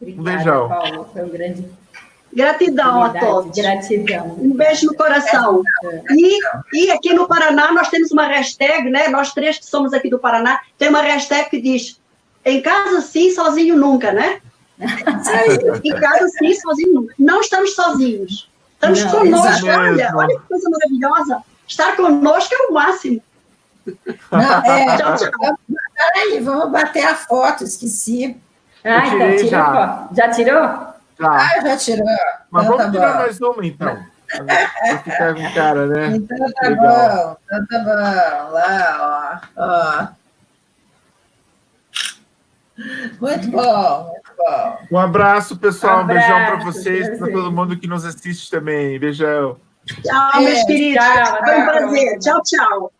Obrigada, um beijão. Paulo, foi um grande... Gratidão a todos. Gratidão. Um beijo no coração. E aqui no Paraná nós temos uma hashtag, né? Nós três que somos aqui do Paraná, tem uma hashtag que diz: em casa sim, sozinho nunca, né? Em casa sim, sozinho nunca. Não estamos sozinhos. Estamos conosco. Olha que coisa maravilhosa. Estar conosco é o máximo. Não, tchau. Vamos bater a foto, esqueci. Então tirou. Já tirou? Já tirou. Mas então, vamos tirar mais uma, então. Pra ficar com cara, né? Então tá bom. Então tá bom. Lá, ó. Muito bom. Um abraço, pessoal. Um beijão para vocês, para todo mundo que nos assiste também. Beijão. Tchau, meus queridos. Foi um prazer. Tchau.